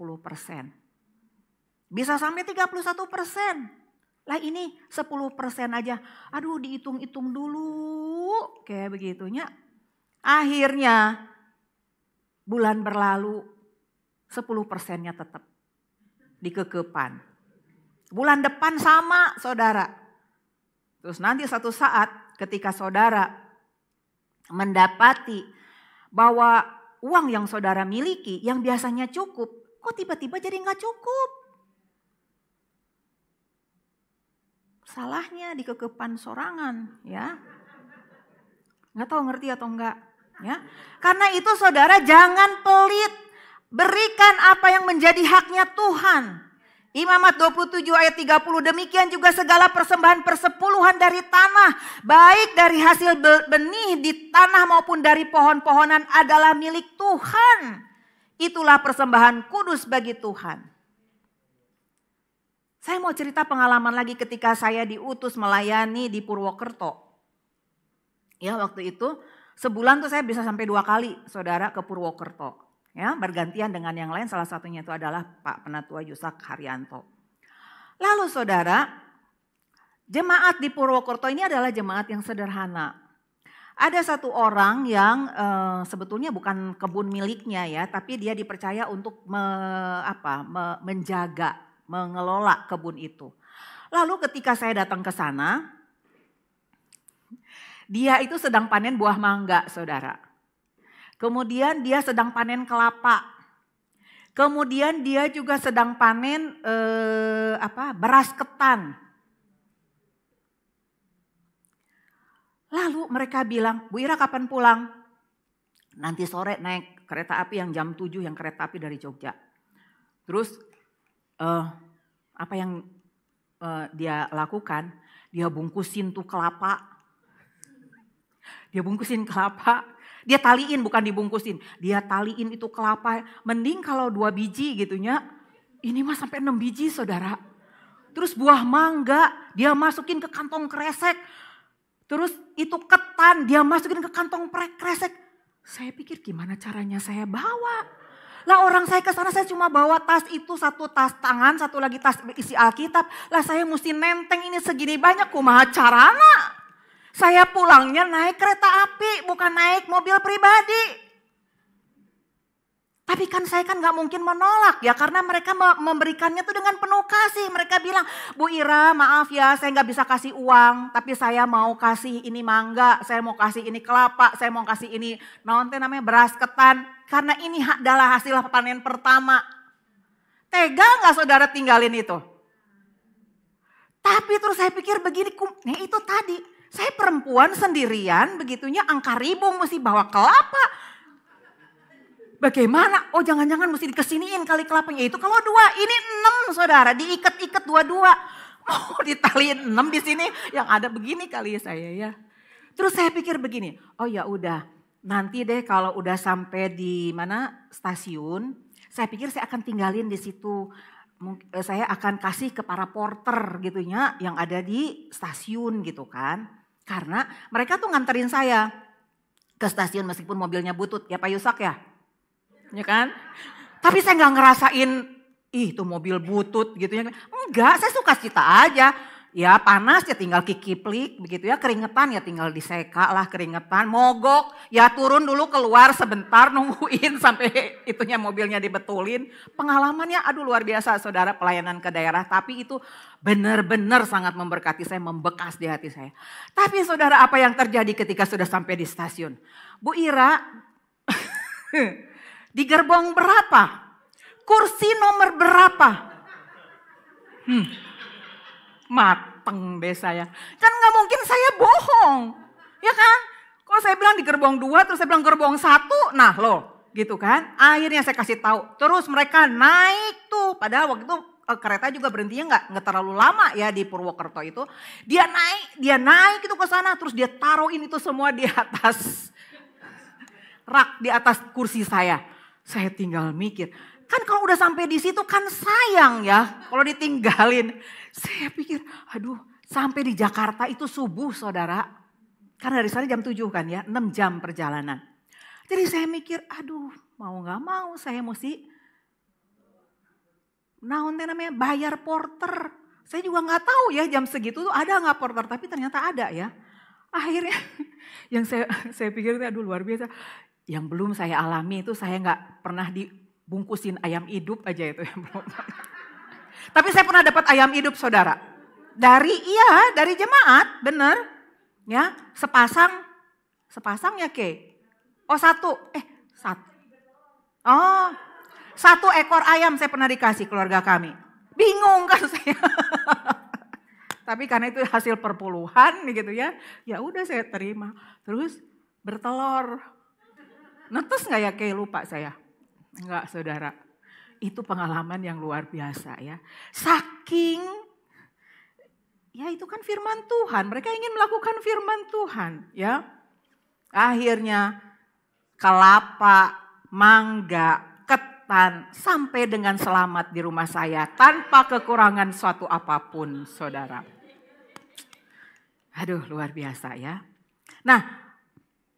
Bisa sampai 31%. Lah ini 10% aja. Aduh dihitung-hitung dulu. Kayak begitunya. Akhirnya bulan berlalu 10%-nya tetap dikekepan. Bulan depan sama saudara. Terus nanti satu saat ketika saudara mendapati bahwa uang yang saudara miliki yang biasanya cukup, kok tiba-tiba jadi gak cukup. Salahnya dikekepan sorangan ya. Gak tahu ngerti atau enggak ya. Karena itu saudara jangan pelit. Berikan apa yang menjadi haknya Tuhan. Imamat 27 ayat 30, demikian juga segala persembahan persepuluhan dari tanah, baik dari hasil benih di tanah maupun dari pohon-pohonan adalah milik Tuhan. Itulah persembahan kudus bagi Tuhan. Saya mau cerita pengalaman lagi ketika saya diutus melayani di Purwokerto. Ya, waktu itu sebulan tuh saya bisa sampai 2 kali saudara ke Purwokerto. Ya, bergantian dengan yang lain, salah satunya itu adalah Pak Penatua Yusak Haryanto. Lalu saudara, jemaat di Purwokerto ini adalah jemaat yang sederhana. Ada satu orang yang sebetulnya bukan kebun miliknya ya, tapi dia dipercaya untuk menjaga, mengelola kebun itu. Lalu ketika saya datang ke sana, dia itu sedang panen buah mangga saudara. Kemudian dia sedang panen kelapa. Kemudian dia juga sedang panen beras ketan. Lalu mereka bilang, Bu Ira kapan pulang? Nanti sore naik kereta api yang jam 7 yang kereta api dari Jogja. Terus apa yang dia lakukan? Dia bungkusin tuh kelapa. Dia bungkusin kelapa. Dia taliin bukan dibungkusin. Dia taliin itu kelapa. Mending kalau 2 biji gitunya. Ini mah sampai 6 biji saudara. Terus buah mangga dia masukin ke kantong kresek. Terus itu ketan dia masukin ke kantong kresek. Saya pikir gimana caranya saya bawa. Lah orang saya ke sana saya cuma bawa tas itu, satu tas tangan, satu lagi tas isi Alkitab. Lah saya mesti nenteng ini segini banyak, kumaha carana. Saya pulangnya naik kereta api, bukan naik mobil pribadi. Tapi kan saya kan gak mungkin menolak ya, karena mereka memberikannya tuh dengan penuh kasih. Mereka bilang, Bu Ira maaf ya saya gak bisa kasih uang, tapi saya mau kasih ini mangga, saya mau kasih ini kelapa, saya mau kasih ini namanya beras ketan. Karena ini adalah hasil panen pertama. Tega gak saudara tinggalin itu? Tapi terus saya pikir begini, itu tadi. Saya perempuan sendirian, begitunya angka ribu mesti bawa kelapa. Bagaimana? Oh jangan-jangan mesti dikesiniin kali kelapanya. Itu kalau 2, ini 6 saudara, diikat-ikat 2-2. Oh ditaliin 6 di sini, yang ada begini kali saya ya. Terus saya pikir begini, oh ya udah, nanti deh kalau udah sampai di mana stasiun, saya pikir saya akan tinggalin di situ. Saya akan kasih ke para porter gitunya yang ada di stasiun gitu kan. Karena mereka tuh nganterin saya ke stasiun meskipun mobilnya butut ya Pak Yusak ya. Ya kan? Tapi saya gak ngerasain itu mobil butut gitu ya. Enggak, saya suka cita aja. Ya panas ya tinggal kikiplik begitu ya, keringetan ya tinggal diseka lah keringetan, mogok ya turun dulu keluar sebentar nungguin sampai itunya mobilnya dibetulin. Pengalamannya aduh luar biasa saudara, pelayanan ke daerah, tapi itu benar-benar sangat memberkati saya, membekas di hati saya. Tapi saudara apa yang terjadi ketika sudah sampai di stasiun? Bu Ira di gerbong berapa? Kursi nomor berapa? Mateng deh saya. Kan gak mungkin saya bohong. Ya kan? Kalau saya bilang di gerbong 2 terus saya bilang gerbong 1. Nah loh gitu kan. Akhirnya saya kasih tahu. Terus mereka naik tuh. Padahal waktu itu kereta juga berhentinya gak terlalu lama ya di Purwokerto itu. Dia naik itu ke sana. Terus dia taruhin itu semua di atas rak, di atas kursi saya. Saya tinggal mikir. Kan kalau udah sampai di situ kan sayang ya kalau ditinggalin. Saya pikir aduh sampai di Jakarta itu subuh saudara. Karena dari sana jam 7 kan ya, 6 jam perjalanan. Jadi saya mikir aduh mau gak mau saya mesti bayar porter. Saya juga gak tahu ya jam segitu tuh ada gak porter, tapi ternyata ada ya. Akhirnya yang saya pikir itu aduh luar biasa. Yang belum saya alami itu saya gak pernah dibungkusin ayam hidup aja itu yang belum. Tapi saya pernah dapat ayam hidup saudara. Dari jemaat, bener. Ya, sepasang ya Ke? Oh 1. Oh, 1 ekor ayam saya pernah dikasih keluarga kami. Bingung kan saya. Tapi karena itu hasil perpuluhan gitu ya. Ya udah saya terima. Terus bertelur. Netes gak ya Ke? Lupa saya. Enggak saudara. itu pengalaman yang luar biasa ya. Saking, ya itu kan firman Tuhan. Mereka ingin melakukan firman Tuhan ya. Akhirnya kelapa, mangga, ketan sampai dengan selamat di rumah saya tanpa kekurangan suatu apapun, saudara. Aduh, luar biasa ya. Nah,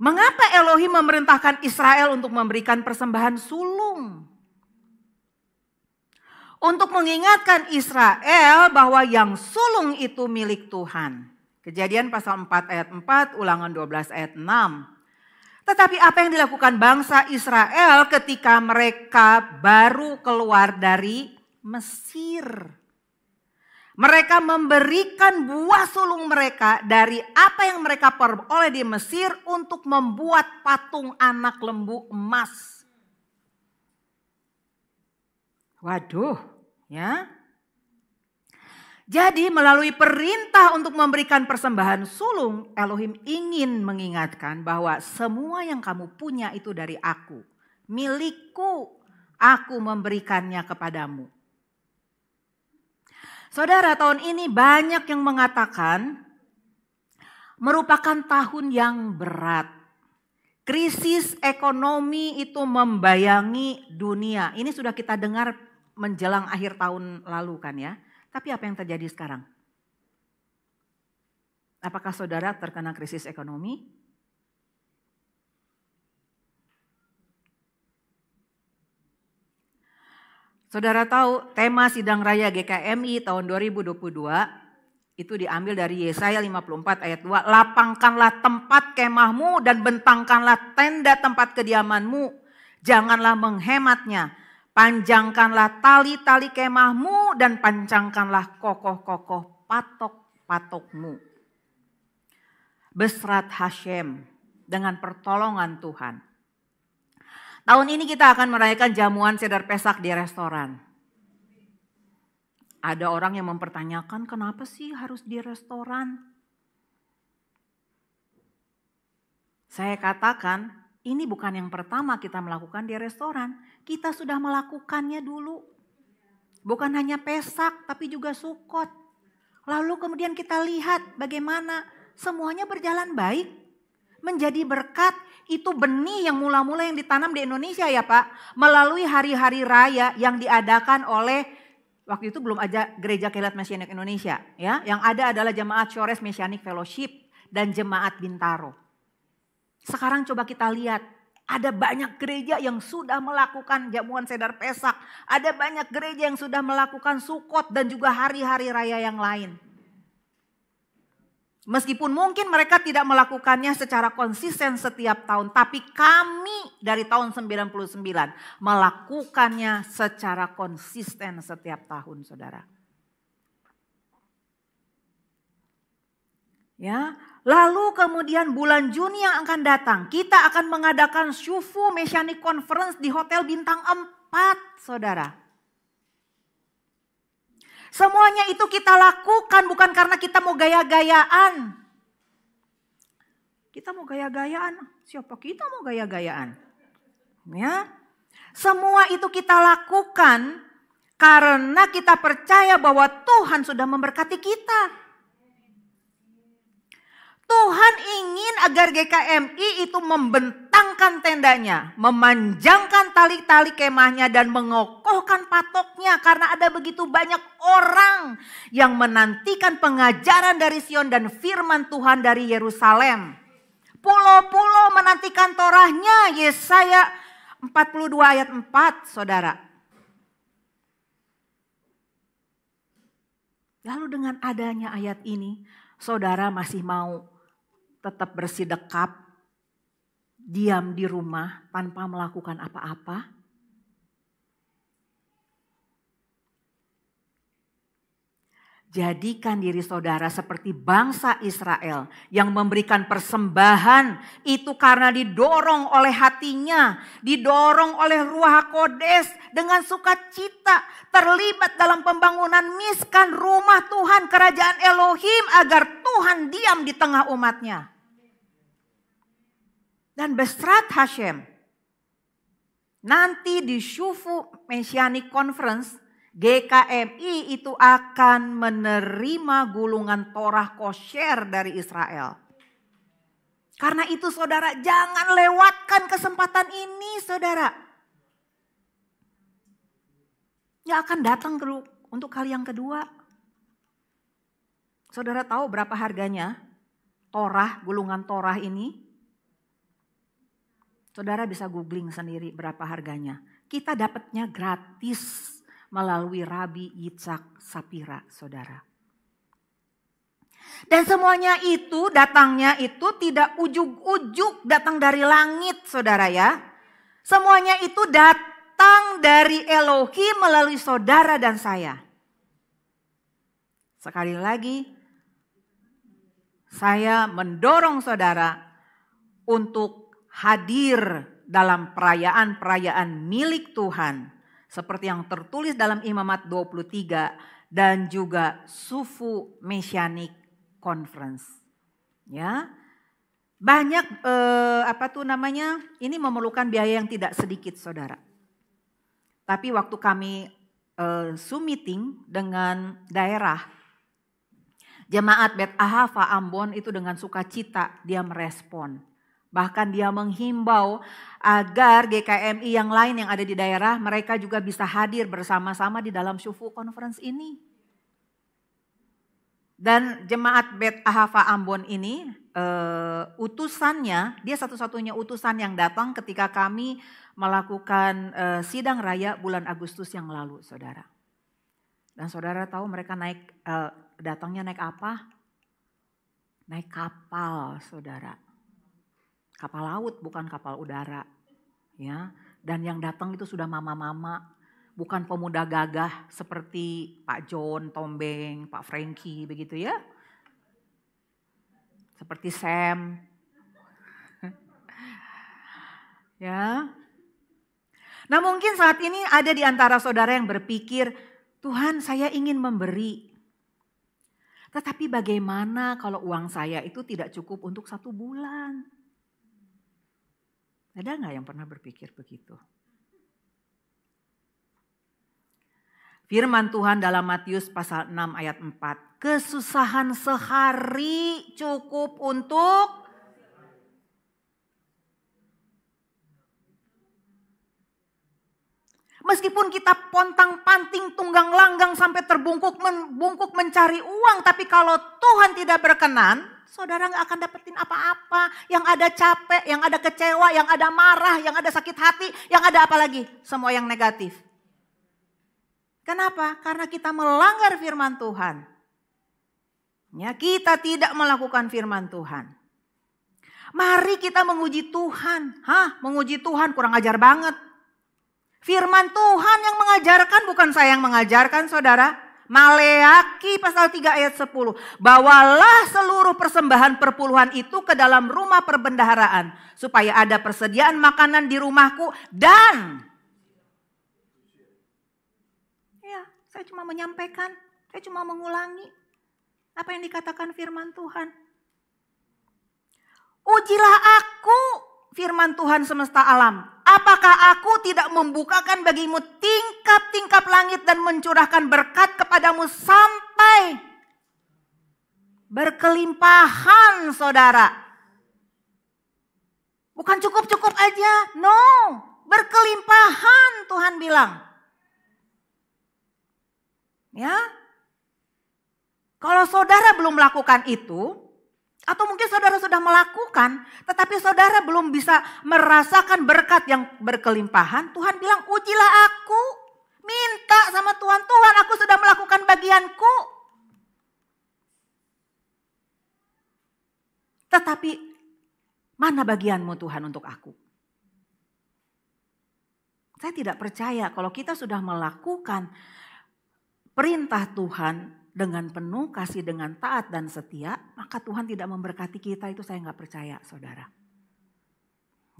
mengapa Elohim memerintahkan Israel untuk memberikan persembahan sulung? Untuk mengingatkan Israel bahwa yang sulung itu milik Tuhan. Kejadian pasal 4 ayat 4, Ulangan 12 ayat 6. Tetapi apa yang dilakukan bangsa Israel ketika mereka baru keluar dari Mesir? Mereka memberikan buah sulung mereka dari apa yang mereka peroleh di Mesir untuk membuat patung anak lembu emas. Waduh, ya. Jadi melalui perintah untuk memberikan persembahan sulung, Elohim ingin mengingatkan bahwa semua yang kamu punya itu dari aku, milikku, aku memberikannya kepadamu. Saudara, tahun ini banyak yang mengatakan merupakan tahun yang berat. Krisis ekonomi itu membayangi dunia. Ini sudah kita dengar menjelang akhir tahun lalu kan ya. Tapi apa yang terjadi sekarang? Apakah saudara terkena krisis ekonomi? Saudara tahu tema Sidang Raya GKMI tahun 2022 itu diambil dari Yesaya 54 ayat 2. Lapangkanlah tempat kemahmu dan bentangkanlah tenda tempat kediamanmu. Janganlah menghematnya. Panjangkanlah tali-tali kemahmu dan pancangkanlah kokoh-kokoh patok-patokmu. Besrat Hashem dengan pertolongan Tuhan. Tahun ini kita akan merayakan jamuan Seder Pesak di restoran. Ada orang yang mempertanyakan kenapa sih harus di restoran? Saya katakan ini bukan yang pertama kita melakukan di restoran. Kita sudah melakukannya dulu. Bukan hanya Pesak tapi juga Sukot. Lalu kemudian kita lihat bagaimana semuanya berjalan baik. Menjadi berkat. Itu benih yang mula-mula yang ditanam di Indonesia ya Pak. Melalui hari-hari raya yang diadakan oleh, waktu itu belum ada Gereja Kehillat Mesianik Indonesia. Ya, yang ada adalah Jemaat Shores Messianic Fellowship dan Jemaat Bintaro. Sekarang coba kita lihat. Ada banyak gereja yang sudah melakukan jamuan Seder Pesak. Ada banyak gereja yang sudah melakukan Sukot dan juga hari-hari raya yang lain. Meskipun mungkin mereka tidak melakukannya secara konsisten setiap tahun. Tapi kami dari tahun 99 melakukannya secara konsisten setiap tahun, saudara. Ya, lalu kemudian bulan Juni yang akan datang. Kita akan mengadakan Shufu Messianic Conference di Hotel Bintang 4, saudara. Semuanya itu kita lakukan bukan karena kita mau gaya-gayaan. Kita mau gaya-gayaan, siapa kita mau gaya-gayaan? Ya. Semua itu kita lakukan karena kita percaya bahwa Tuhan sudah memberkati kita. Tuhan ingin agar GKMI itu membentangkan tendanya, memanjangkan tali-tali kemahnya dan mengokohkan patoknya karena ada begitu banyak orang yang menantikan pengajaran dari Sion dan firman Tuhan dari Yerusalem. Pulau-pulau menantikan Torahnya, Yesaya 42 ayat 4, saudara. Lalu dengan adanya ayat ini, saudara masih mau tetap bersidekap, diam di rumah tanpa melakukan apa-apa? Jadikan diri saudara seperti bangsa Israel yang memberikan persembahan itu karena didorong oleh hatinya, didorong oleh Ruach HaKodes dengan sukacita, terlibat dalam pembangunan miskan rumah Tuhan, kerajaan Elohim agar Tuhan diam di tengah umatnya. Dan Besrat Hashem nanti di Shufu Messianic Conference, GKMI itu akan menerima gulungan Torah kosher dari Israel. Karena itu saudara, jangan lewatkan kesempatan ini saudara. Ya akan datang untuk kali yang kedua. Saudara tahu berapa harganya Torah, gulungan Torah ini? Saudara bisa googling sendiri berapa harganya. Kita dapatnya gratis melalui Rabi Yitzhak Sapira, saudara. Dan semuanya itu datangnya itu tidak ujug-ujug datang dari langit, saudara ya. Semuanya itu datang dari Elohim melalui saudara dan saya. Sekali lagi, saya mendorong saudara untuk hadir dalam perayaan-perayaan milik Tuhan. Seperti yang tertulis dalam Imamat 23 dan juga Shufu Messianic Conference. Ya, banyak ini memerlukan biaya yang tidak sedikit saudara. Tapi waktu kami Zoom meeting dengan daerah, Jemaat Bet Ahava Ambon itu dengan sukacita dia merespon. Bahkan dia menghimbau agar GKMI yang lain yang ada di daerah mereka juga bisa hadir bersama-sama di dalam Shufu Conference ini. Dan Jemaat Bet Ahava Ambon ini utusannya, dia satu-satunya utusan yang datang ketika kami melakukan sidang raya bulan Agustus yang lalu saudara. Dan saudara tahu mereka datangnya naik apa? Naik kapal saudara. Kapal laut bukan kapal udara. Ya, dan yang datang itu sudah mama-mama, bukan pemuda gagah seperti Pak John Tombeng, Pak Frankie begitu ya. Seperti Sam. Ya. Nah, mungkin saat ini ada di antara saudara yang berpikir, Tuhan, saya ingin memberi. Tetapi bagaimana kalau uang saya itu tidak cukup untuk 1 bulan? Ada nggak yang pernah berpikir begitu? Firman Tuhan dalam Matius pasal 6 ayat 4. Kesusahan sehari cukup untuk meskipun kita pontang-panting tunggang langgang sampai terbungkuk mencari uang. Tapi kalau Tuhan tidak berkenan, saudara gak akan dapetin apa-apa. Yang ada capek, yang ada kecewa, yang ada marah, yang ada sakit hati, yang ada apa lagi? Semua yang negatif. Kenapa? Karena kita melanggar firman Tuhan. Ya, kita tidak melakukan firman Tuhan. Mari kita menguji Tuhan. Menguji Tuhan kurang ajar banget. Firman Tuhan yang mengajarkan, bukan saya yang mengajarkan saudara. Maleaki pasal 3 ayat 10. Bawalah seluruh persembahan perpuluhan itu ke dalam rumah perbendaharaan. Supaya ada persediaan makanan di rumahku dan. Ya, saya cuma menyampaikan. Saya cuma mengulangi. Apa yang dikatakan firman Tuhan. Ujilah aku, firman Tuhan semesta alam. Apakah aku tidak membukakan bagimu tingkap-tingkap langit dan mencurahkan berkat kepadamu sampai berkelimpahan saudara. Bukan cukup-cukup aja, no. Berkelimpahan Tuhan bilang. Ya. Kalau saudara belum melakukan itu, atau mungkin saudara sudah melakukan, tetapi saudara belum bisa merasakan berkat yang berkelimpahan. Tuhan bilang, ujilah aku. Minta sama Tuhan, Tuhan aku sudah melakukan bagianku. Tetapi mana bagianmu Tuhan untuk aku? Saya tidak percaya kalau kita sudah melakukan perintah Tuhan dengan penuh kasih, dengan taat dan setia, maka Tuhan tidak memberkati kita, itu saya nggak percaya saudara.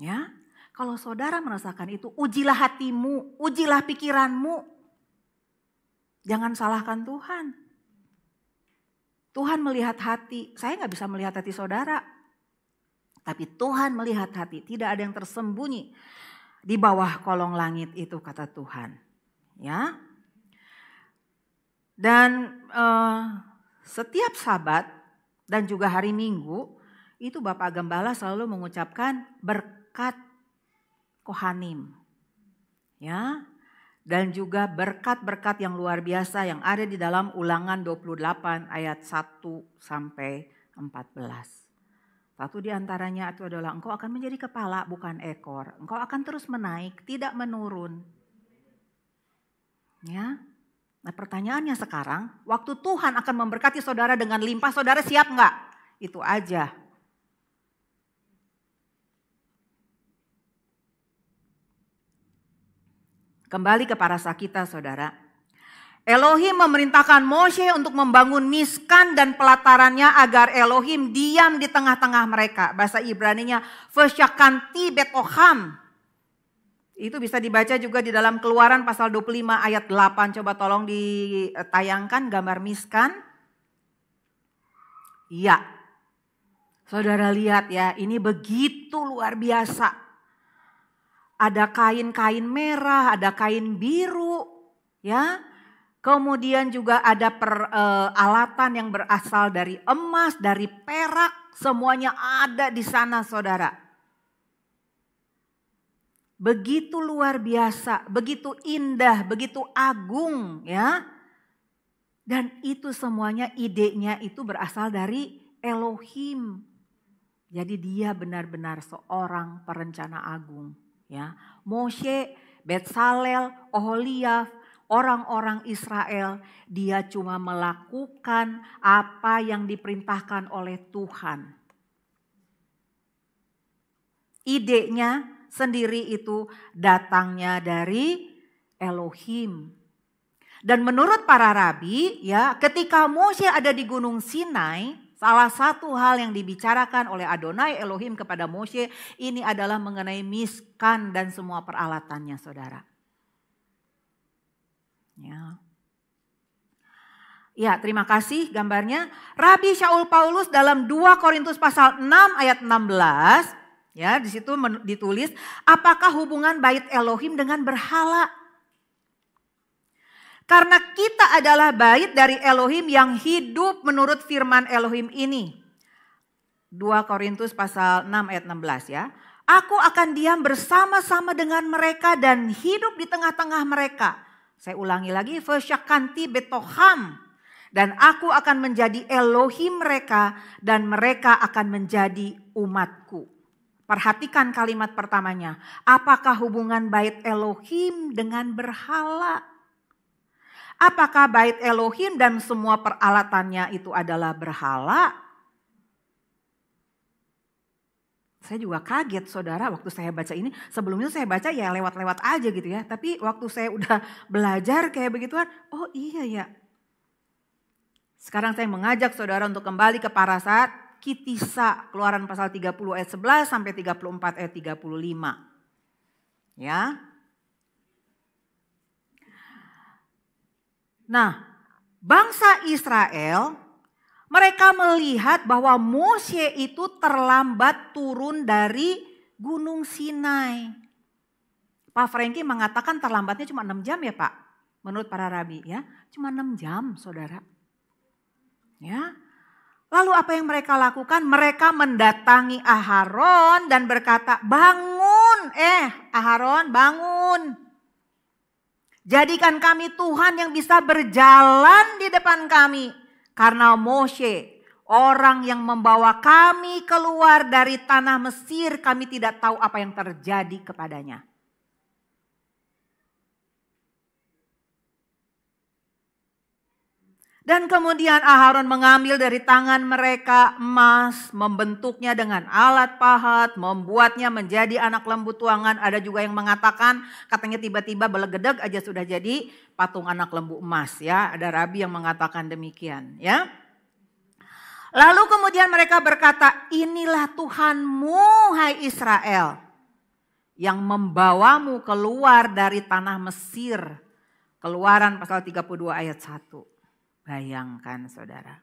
Ya, kalau saudara merasakan itu, ujilah hatimu, ujilah pikiranmu. Jangan salahkan Tuhan. Tuhan melihat hati, saya nggak bisa melihat hati saudara. Tapi Tuhan melihat hati, tidak ada yang tersembunyi di bawah kolong langit itu, kata Tuhan. Ya. Dan setiap Sabat dan juga hari Minggu itu Bapak Gembala selalu mengucapkan berkat Kohanim. Ya. Dan juga berkat-berkat yang luar biasa yang ada di dalam Ulangan 28 ayat 1 sampai 14. Satu di antaranya itu adalah engkau akan menjadi kepala bukan ekor. Engkau akan terus menaik, tidak menurun. Ya. Nah pertanyaannya sekarang, waktu Tuhan akan memberkati saudara dengan limpah, saudara siap enggak? Itu aja. Kembali ke parasa kita, saudara. Elohim memerintahkan Moshe untuk membangun Miskan dan pelatarannya agar Elohim diam di tengah-tengah mereka. Bahasa Ibraninya Veshakanti Betoham. Itu bisa dibaca juga di dalam Keluaran pasal 25 ayat 8. Coba tolong ditayangkan gambar Miskan. Iya. Saudara lihat ya, ini begitu luar biasa. Ada kain-kain merah, ada kain biru, ya. Kemudian juga ada peralatan yang berasal dari emas, dari perak, semuanya ada di sana, saudara. Begitu luar biasa, begitu indah, begitu agung, ya. Dan itu semuanya idenya itu berasal dari Elohim. Jadi dia benar-benar seorang perencana agung. Ya, Moshe, Betsalel, Oholiab, orang-orang Israel, dia cuma melakukan apa yang diperintahkan oleh Tuhan. Idenya sendiri itu datangnya dari Elohim. Dan menurut para rabi, ya, ketika Moshe ada di Gunung Sinai, salah satu hal yang dibicarakan oleh Adonai Elohim kepada Moshe ini adalah mengenai Miskan dan semua peralatannya, saudara. Ya, terima kasih gambarnya. Rabi Shaul Paulus dalam 2 Korintus pasal 6 ayat 16, ya, di situ ditulis, apakah hubungan bait Elohim dengan berhala? Karena kita adalah bait dari Elohim yang hidup menurut firman Elohim ini. 2 Korintus pasal 6 ayat 16 ya. Aku akan diam bersama-sama dengan mereka dan hidup di tengah-tengah mereka. Saya ulangi lagi, Veshakanti Betoham. Dan aku akan menjadi Elohim mereka dan mereka akan menjadi umatku. Perhatikan kalimat pertamanya. Apakah hubungan bait Elohim dengan berhala? Apakah bait Elohim dan semua peralatannya itu adalah berhala? Saya juga kaget, saudara, waktu saya baca ini. Sebelumnya saya baca ya lewat-lewat aja gitu ya. Tapi waktu saya udah belajar kayak begituan, oh iya ya. Sekarang saya mengajak saudara untuk kembali ke parasat Kitisa, Keluaran pasal 30 ayat 11 sampai 34 ayat 35. Ya. Nah, bangsa Israel, mereka melihat bahwa Moshe itu terlambat turun dari Gunung Sinai. Pak Franky mengatakan terlambatnya cuma 6 jam ya Pak, menurut para rabi ya, cuma 6 jam saudara. Ya, lalu apa yang mereka lakukan? Mereka mendatangi Aharon dan berkata, bangun, Aharon bangun. Jadikan kami Tuhan yang bisa berjalan di depan kami. Karena Moshe, orang yang membawa kami keluar dari tanah Mesir, kami tidak tahu apa yang terjadi kepadanya. Dan kemudian Aharon mengambil dari tangan mereka emas, membentuknya dengan alat pahat, membuatnya menjadi anak lembu tuangan. Ada juga yang mengatakan katanya tiba-tiba belegedeg aja sudah jadi patung anak lembu emas ya. Ada rabi yang mengatakan demikian ya. Lalu kemudian mereka berkata, inilah Tuhanmu hai Israel yang membawamu keluar dari tanah Mesir. Keluaran pasal 32 ayat 1. Bayangkan saudara.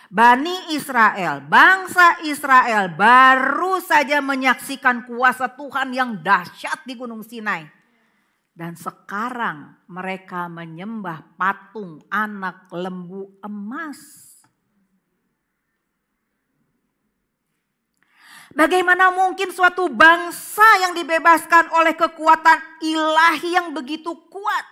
Bani Israel, bangsa Israel baru saja menyaksikan kuasa Tuhan yang dahsyat di Gunung Sinai. Dan sekarang mereka menyembah patung anak lembu emas. Bagaimana mungkin suatu bangsa yang dibebaskan oleh kekuatan ilahi yang begitu kuat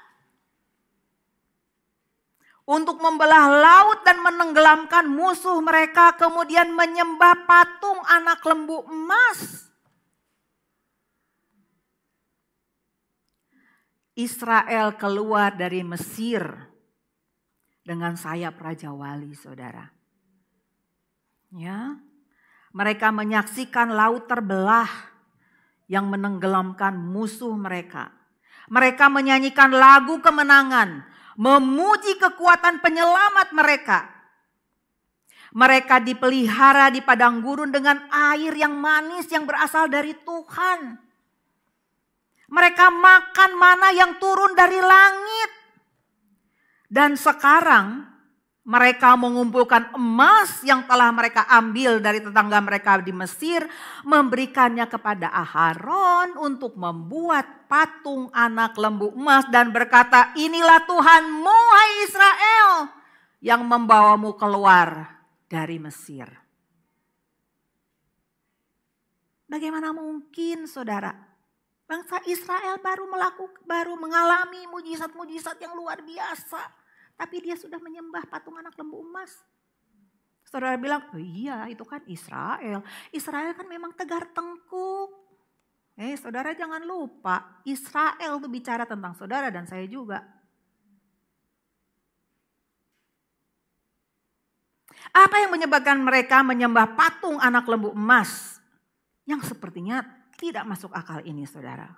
untuk membelah laut dan menenggelamkan musuh mereka, kemudian menyembah patung anak lembu emas? Israel keluar dari Mesir dengan sayap Raja Wali, saudara. Ya, mereka menyaksikan laut terbelah yang menenggelamkan musuh mereka. Mereka menyanyikan lagu kemenangan, memuji kekuatan penyelamat mereka. Mereka dipelihara di padang gurun dengan air yang manis yang berasal dari Tuhan. Mereka makan mana yang turun dari langit. Dan sekarang mereka mengumpulkan emas yang telah mereka ambil dari tetangga mereka di Mesir, memberikannya kepada Aharon untuk membuat patung anak lembu emas dan berkata, inilah Tuhanmu hai Israel yang membawamu keluar dari Mesir. Bagaimana mungkin, saudara? Bangsa Israel baru mengalami mujizat-mujizat yang luar biasa. Tapi dia sudah menyembah patung anak lembu emas. Saudara bilang, oh iya itu kan Israel. Israel kan memang tegar tengkuk. Saudara jangan lupa, Israel itu bicara tentang saudara dan saya juga. Apa yang menyebabkan mereka menyembah patung anak lembu emas? Yang sepertinya tidak masuk akal ini, saudara.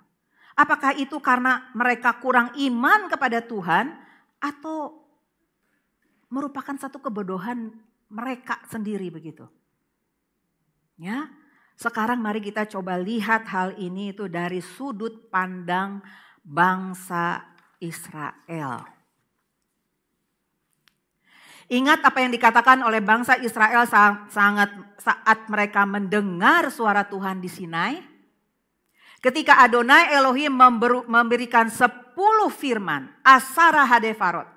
Apakah itu karena mereka kurang iman kepada Tuhan atau merupakan satu kebodohan mereka sendiri begitu? Ya, sekarang mari kita coba lihat hal ini itu dari sudut pandang bangsa Israel. Ingat apa yang dikatakan oleh bangsa Israel saat mereka mendengar suara Tuhan di Sinai? Ketika Adonai Elohim memberikan 10 firman, Asara Hadefarot.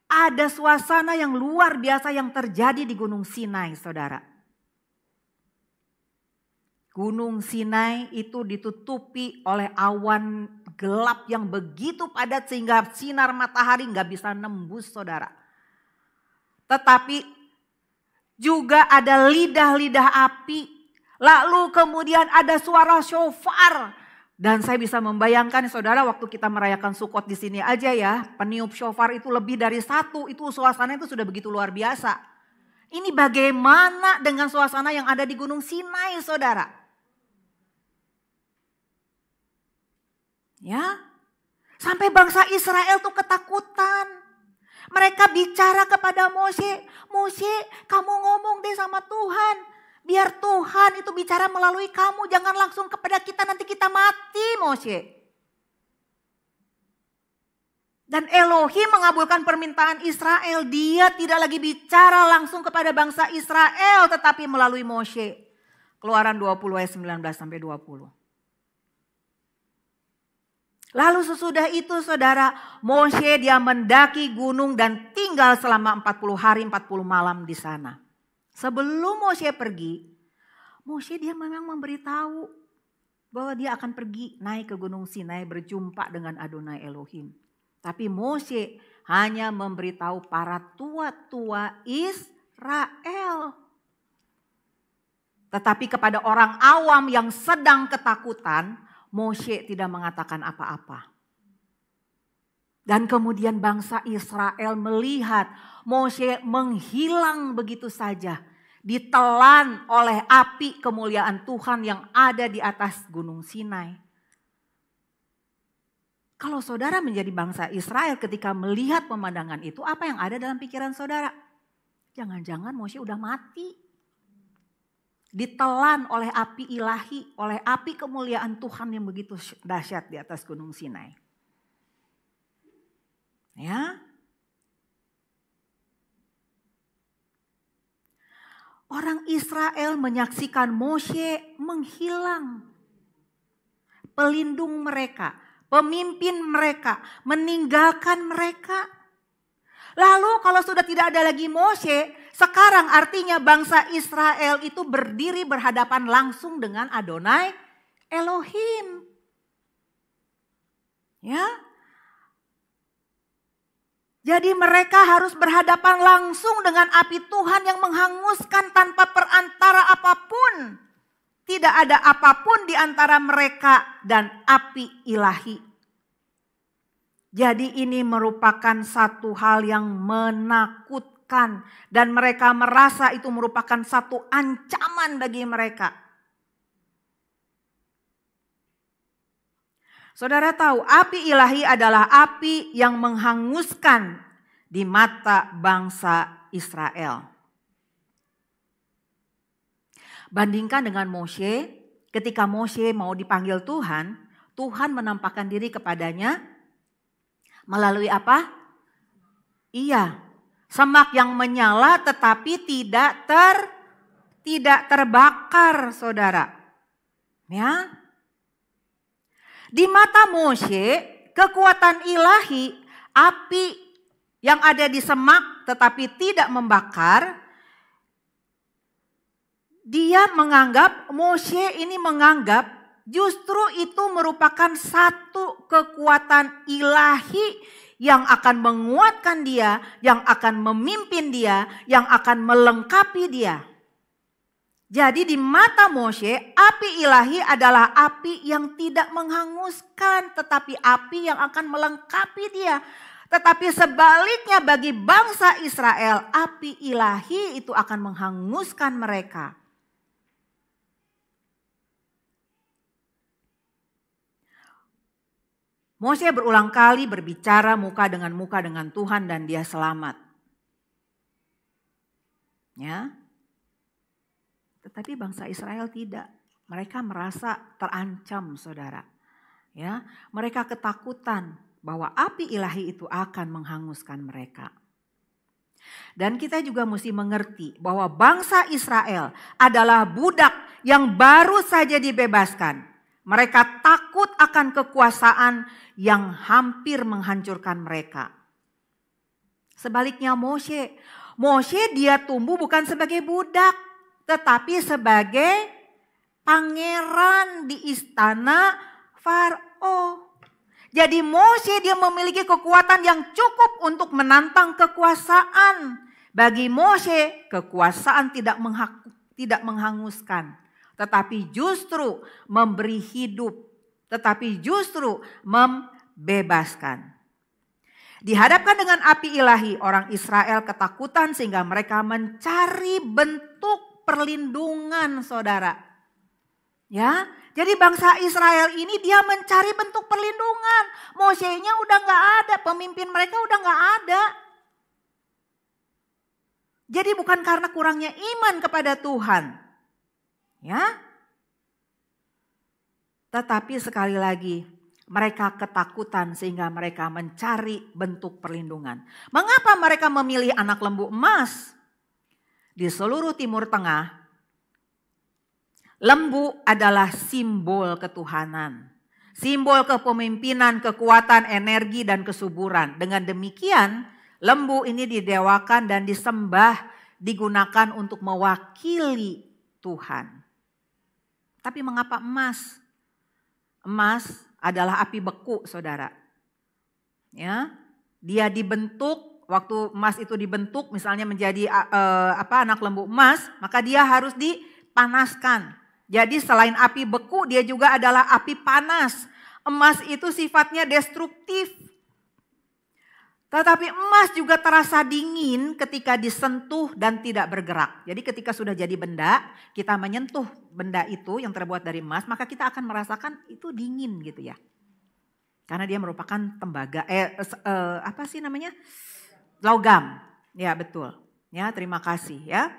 Ada suasana yang luar biasa yang terjadi di Gunung Sinai, saudara. Gunung Sinai itu ditutupi oleh awan gelap yang begitu padat sehingga sinar matahari nggak bisa nembus, saudara. Tetapi juga ada lidah-lidah api. Lalu kemudian ada suara shofar. Dan saya bisa membayangkan saudara waktu kita merayakan Sukot di sini aja ya. Peniup shofar itu lebih dari 1. Itu suasana itu sudah begitu luar biasa. Ini bagaimana dengan suasana yang ada di Gunung Sinai, saudara? Ya, sampai bangsa Israel tuh ketakutan. Mereka bicara kepada Mose. Mose, kamu ngomong deh sama Tuhan. Biar Tuhan itu bicara melalui kamu, jangan langsung kepada kita, nanti kita mati, Mose. Dan Elohim mengabulkan permintaan Israel, dia tidak lagi bicara langsung kepada bangsa Israel, tetapi melalui Mose. Keluaran 20 ayat 19-20. Lalu sesudah itu saudara, Mose dia mendaki gunung dan tinggal selama 40 hari 40 malam di sana. Sebelum Mose pergi, Mose dia memang memberitahu bahwa dia akan pergi naik ke Gunung Sinai berjumpa dengan Adonai Elohim. Tapi Mose hanya memberitahu para tua-tua Israel. Tetapi kepada orang awam yang sedang ketakutan, Mose tidak mengatakan apa-apa. Dan kemudian bangsa Israel melihat Mose menghilang begitu saja. Ditelan oleh api kemuliaan Tuhan yang ada di atas Gunung Sinai. Kalau saudara menjadi bangsa Israel ketika melihat pemandangan itu, apa yang ada dalam pikiran saudara? Jangan-jangan Mose udah mati. Ditelan oleh api ilahi, oleh api kemuliaan Tuhan yang begitu dahsyat di atas Gunung Sinai. Ya. Orang Israel menyaksikan Moshe menghilang. Pelindung mereka, pemimpin mereka, meninggalkan mereka. Lalu kalau sudah tidak ada lagi Moshe, sekarang artinya bangsa Israel itu berdiri berhadapan langsung dengan Adonai Elohim. Ya. Jadi mereka harus berhadapan langsung dengan api Tuhan yang menghanguskan tanpa perantara apapun. Tidak ada apapun di antara mereka dan api ilahi. Jadi ini merupakan satu hal yang menakutkan. Dan mereka merasa itu merupakan satu ancaman bagi mereka. Saudara tahu api ilahi adalah api yang menghanguskan di mata bangsa Israel. Bandingkan dengan Moshe, ketika Moshe mau dipanggil Tuhan, Tuhan menampakkan diri kepadanya melalui apa? Iya, semak yang menyala tetapi tidak terbakar, saudara. Ya. Di mata Moshe, kekuatan ilahi, api yang ada di semak tetapi tidak membakar, Moshe ini menganggap justru itu merupakan satu kekuatan ilahi yang akan menguatkan dia, yang akan memimpin dia, yang akan melengkapi dia. Jadi di mata Moshe, api ilahi adalah api yang tidak menghanguskan, tetapi api yang akan melengkapi dia. Tetapi sebaliknya bagi bangsa Israel, api ilahi itu akan menghanguskan mereka. Moshe berulang kali berbicara muka dengan Tuhan dan dia selamat. Ya. Tetapi bangsa Israel tidak. Mereka merasa terancam, saudara. Ya, mereka ketakutan bahwa api ilahi itu akan menghanguskan mereka. Dan kita juga mesti mengerti bahwa bangsa Israel adalah budak yang baru saja dibebaskan. Mereka takut akan kekuasaan yang hampir menghancurkan mereka. Sebaliknya Moshe dia tumbuh bukan sebagai budak, tetapi sebagai pangeran di istana Farao. Jadi Moshe dia memiliki kekuatan yang cukup untuk menantang kekuasaan. Bagi Moshe kekuasaan tidak menghanguskan, tetapi justru memberi hidup, tetapi justru membebaskan. Dihadapkan dengan api ilahi, orang Israel ketakutan sehingga mereka mencari bentuk perlindungan, saudara. Ya, jadi bangsa Israel ini dia mencari bentuk perlindungan. Moshe-nya udah gak ada, pemimpin mereka udah gak ada. Jadi bukan karena kurangnya iman kepada Tuhan. Ya. Tetapi sekali lagi mereka ketakutan sehingga mereka mencari bentuk perlindungan. Mengapa mereka memilih anak lembu emas? Di seluruh Timur Tengah, lembu adalah simbol ketuhanan. Simbol kepemimpinan, kekuatan, energi, dan kesuburan. Dengan demikian, lembu ini didewakan dan disembah, digunakan untuk mewakili Tuhan. Tapi mengapa emas? Emas adalah api beku, saudara. Ya, dia dibentuk. Waktu emas itu dibentuk misalnya menjadi anak lembu emas, maka dia harus dipanaskan. Jadi selain api beku dia juga adalah api panas. Emas itu sifatnya destruktif. Tetapi emas juga terasa dingin ketika disentuh dan tidak bergerak. Jadi ketika sudah jadi benda, kita menyentuh benda itu yang terbuat dari emas, maka kita akan merasakan itu dingin gitu ya. Karena dia merupakan tembaga, logam. Ya betul. Ya, terima kasih ya.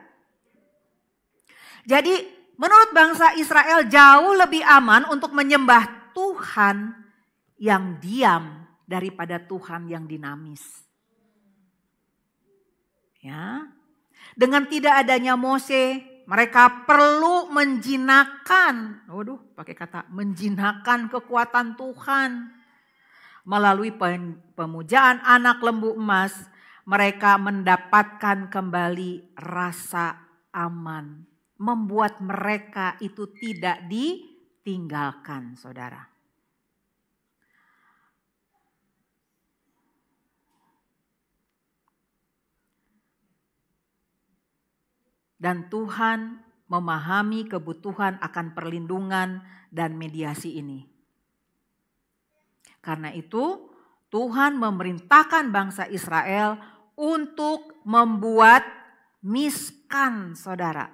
Jadi menurut bangsa Israel jauh lebih aman untuk menyembah Tuhan yang diam daripada Tuhan yang dinamis. Ya. Dengan tidak adanya Mose, mereka perlu menjinakkan, pakai kata menjinakkan kekuatan Tuhan. Melalui pemujaan anak lembu emas, mereka mendapatkan kembali rasa aman. Membuat mereka itu tidak ditinggalkan, saudara. Dan Tuhan memahami kebutuhan akan perlindungan dan mediasi ini. Karena itu Tuhan memerintahkan bangsa Israel untuk membuat miskan, saudara.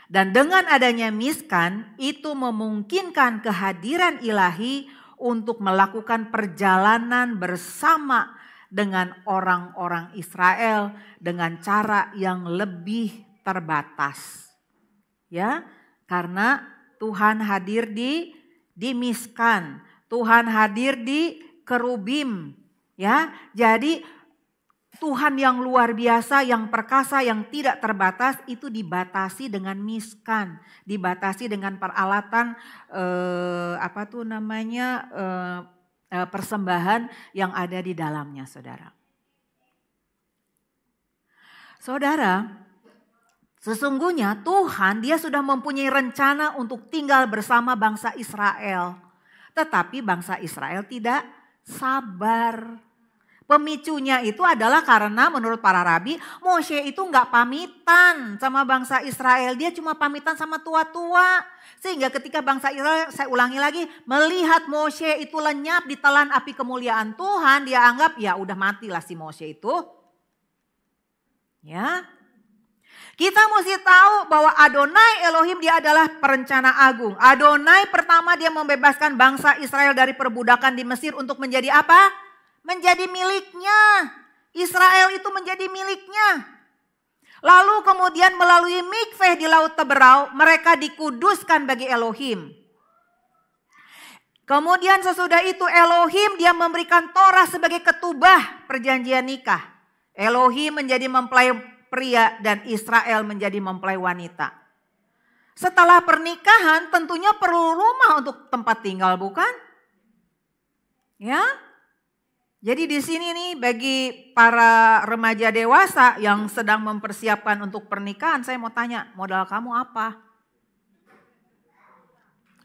Dan dengan adanya miskan itu memungkinkan kehadiran ilahi untuk melakukan perjalanan bersama dengan orang-orang Israel dengan cara yang lebih terbatas. Ya, karena Tuhan hadir di miskan, Tuhan hadir di kerubim, ya. Jadi Tuhan yang luar biasa, yang perkasa, yang tidak terbatas itu dibatasi dengan miskan, dibatasi dengan peralatan persembahan yang ada di dalamnya, saudara. Saudara, sesungguhnya Tuhan dia sudah mempunyai rencana untuk tinggal bersama bangsa Israel. Tetapi bangsa Israel tidak sabar. Pemicunya itu adalah karena menurut para rabi, Mose itu gak pamitan sama bangsa Israel. Dia cuma pamitan sama tua-tua. Sehingga ketika bangsa Israel, saya ulangi lagi, melihat Mose itu lenyap di telan api kemuliaan Tuhan, dia anggap ya udah matilah si Mose itu. Ya. Kita mesti tahu bahwa Adonai Elohim dia adalah perencana agung. Adonai pertama dia membebaskan bangsa Israel dari perbudakan di Mesir untuk menjadi apa? Menjadi miliknya. Israel itu menjadi miliknya. Lalu kemudian melalui mikveh di Laut Teberau mereka dikuduskan bagi Elohim. Kemudian sesudah itu Elohim dia memberikan Torah sebagai ketubah perjanjian nikah. Elohim menjadi mempelai pria dan Israel menjadi mempelai wanita. Setelah pernikahan tentunya perlu rumah untuk tempat tinggal, bukan? Ya. Jadi di sini nih bagi para remaja dewasa yang sedang mempersiapkan untuk pernikahan, saya mau tanya, modal kamu apa?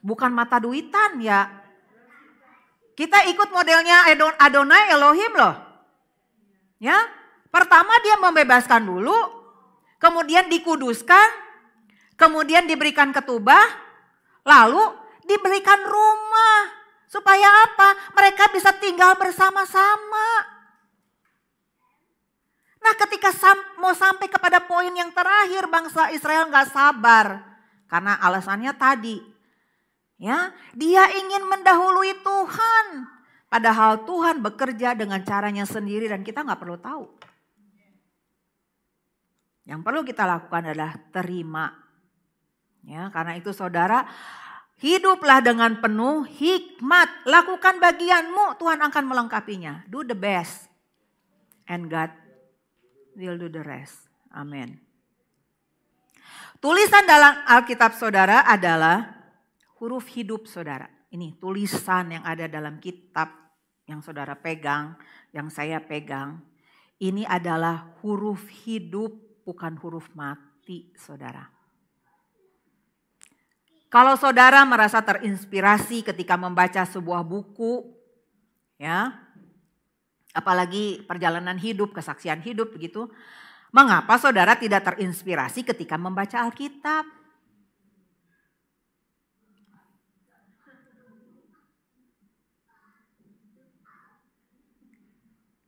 Bukan mata duitan ya. Kita ikut modelnya Adonai Elohim loh. Ya. Pertama dia membebaskan dulu, kemudian dikuduskan, kemudian diberikan ketubah, lalu diberikan rumah. Supaya apa? Mereka bisa tinggal bersama-sama. Nah ketika mau sampai kepada poin yang terakhir, bangsa Israel gak sabar. Karena alasannya tadi, ya, dia ingin mendahului Tuhan. Padahal Tuhan bekerja dengan caranya sendiri dan kita gak perlu tahu. Yang perlu kita lakukan adalah terima. Ya, karena itu saudara, hiduplah dengan penuh hikmat. Lakukan bagianmu, Tuhan akan melengkapinya. Do the best. And God will do the rest. Amin. Tulisan dalam Alkitab saudara adalah huruf hidup saudara. Ini tulisan yang ada dalam kitab yang saudara pegang, yang saya pegang. Ini adalah huruf hidup. Bukan huruf mati, saudara. Kalau saudara merasa terinspirasi ketika membaca sebuah buku, ya, apalagi perjalanan hidup, kesaksian hidup begitu, mengapa saudara tidak terinspirasi ketika membaca Alkitab?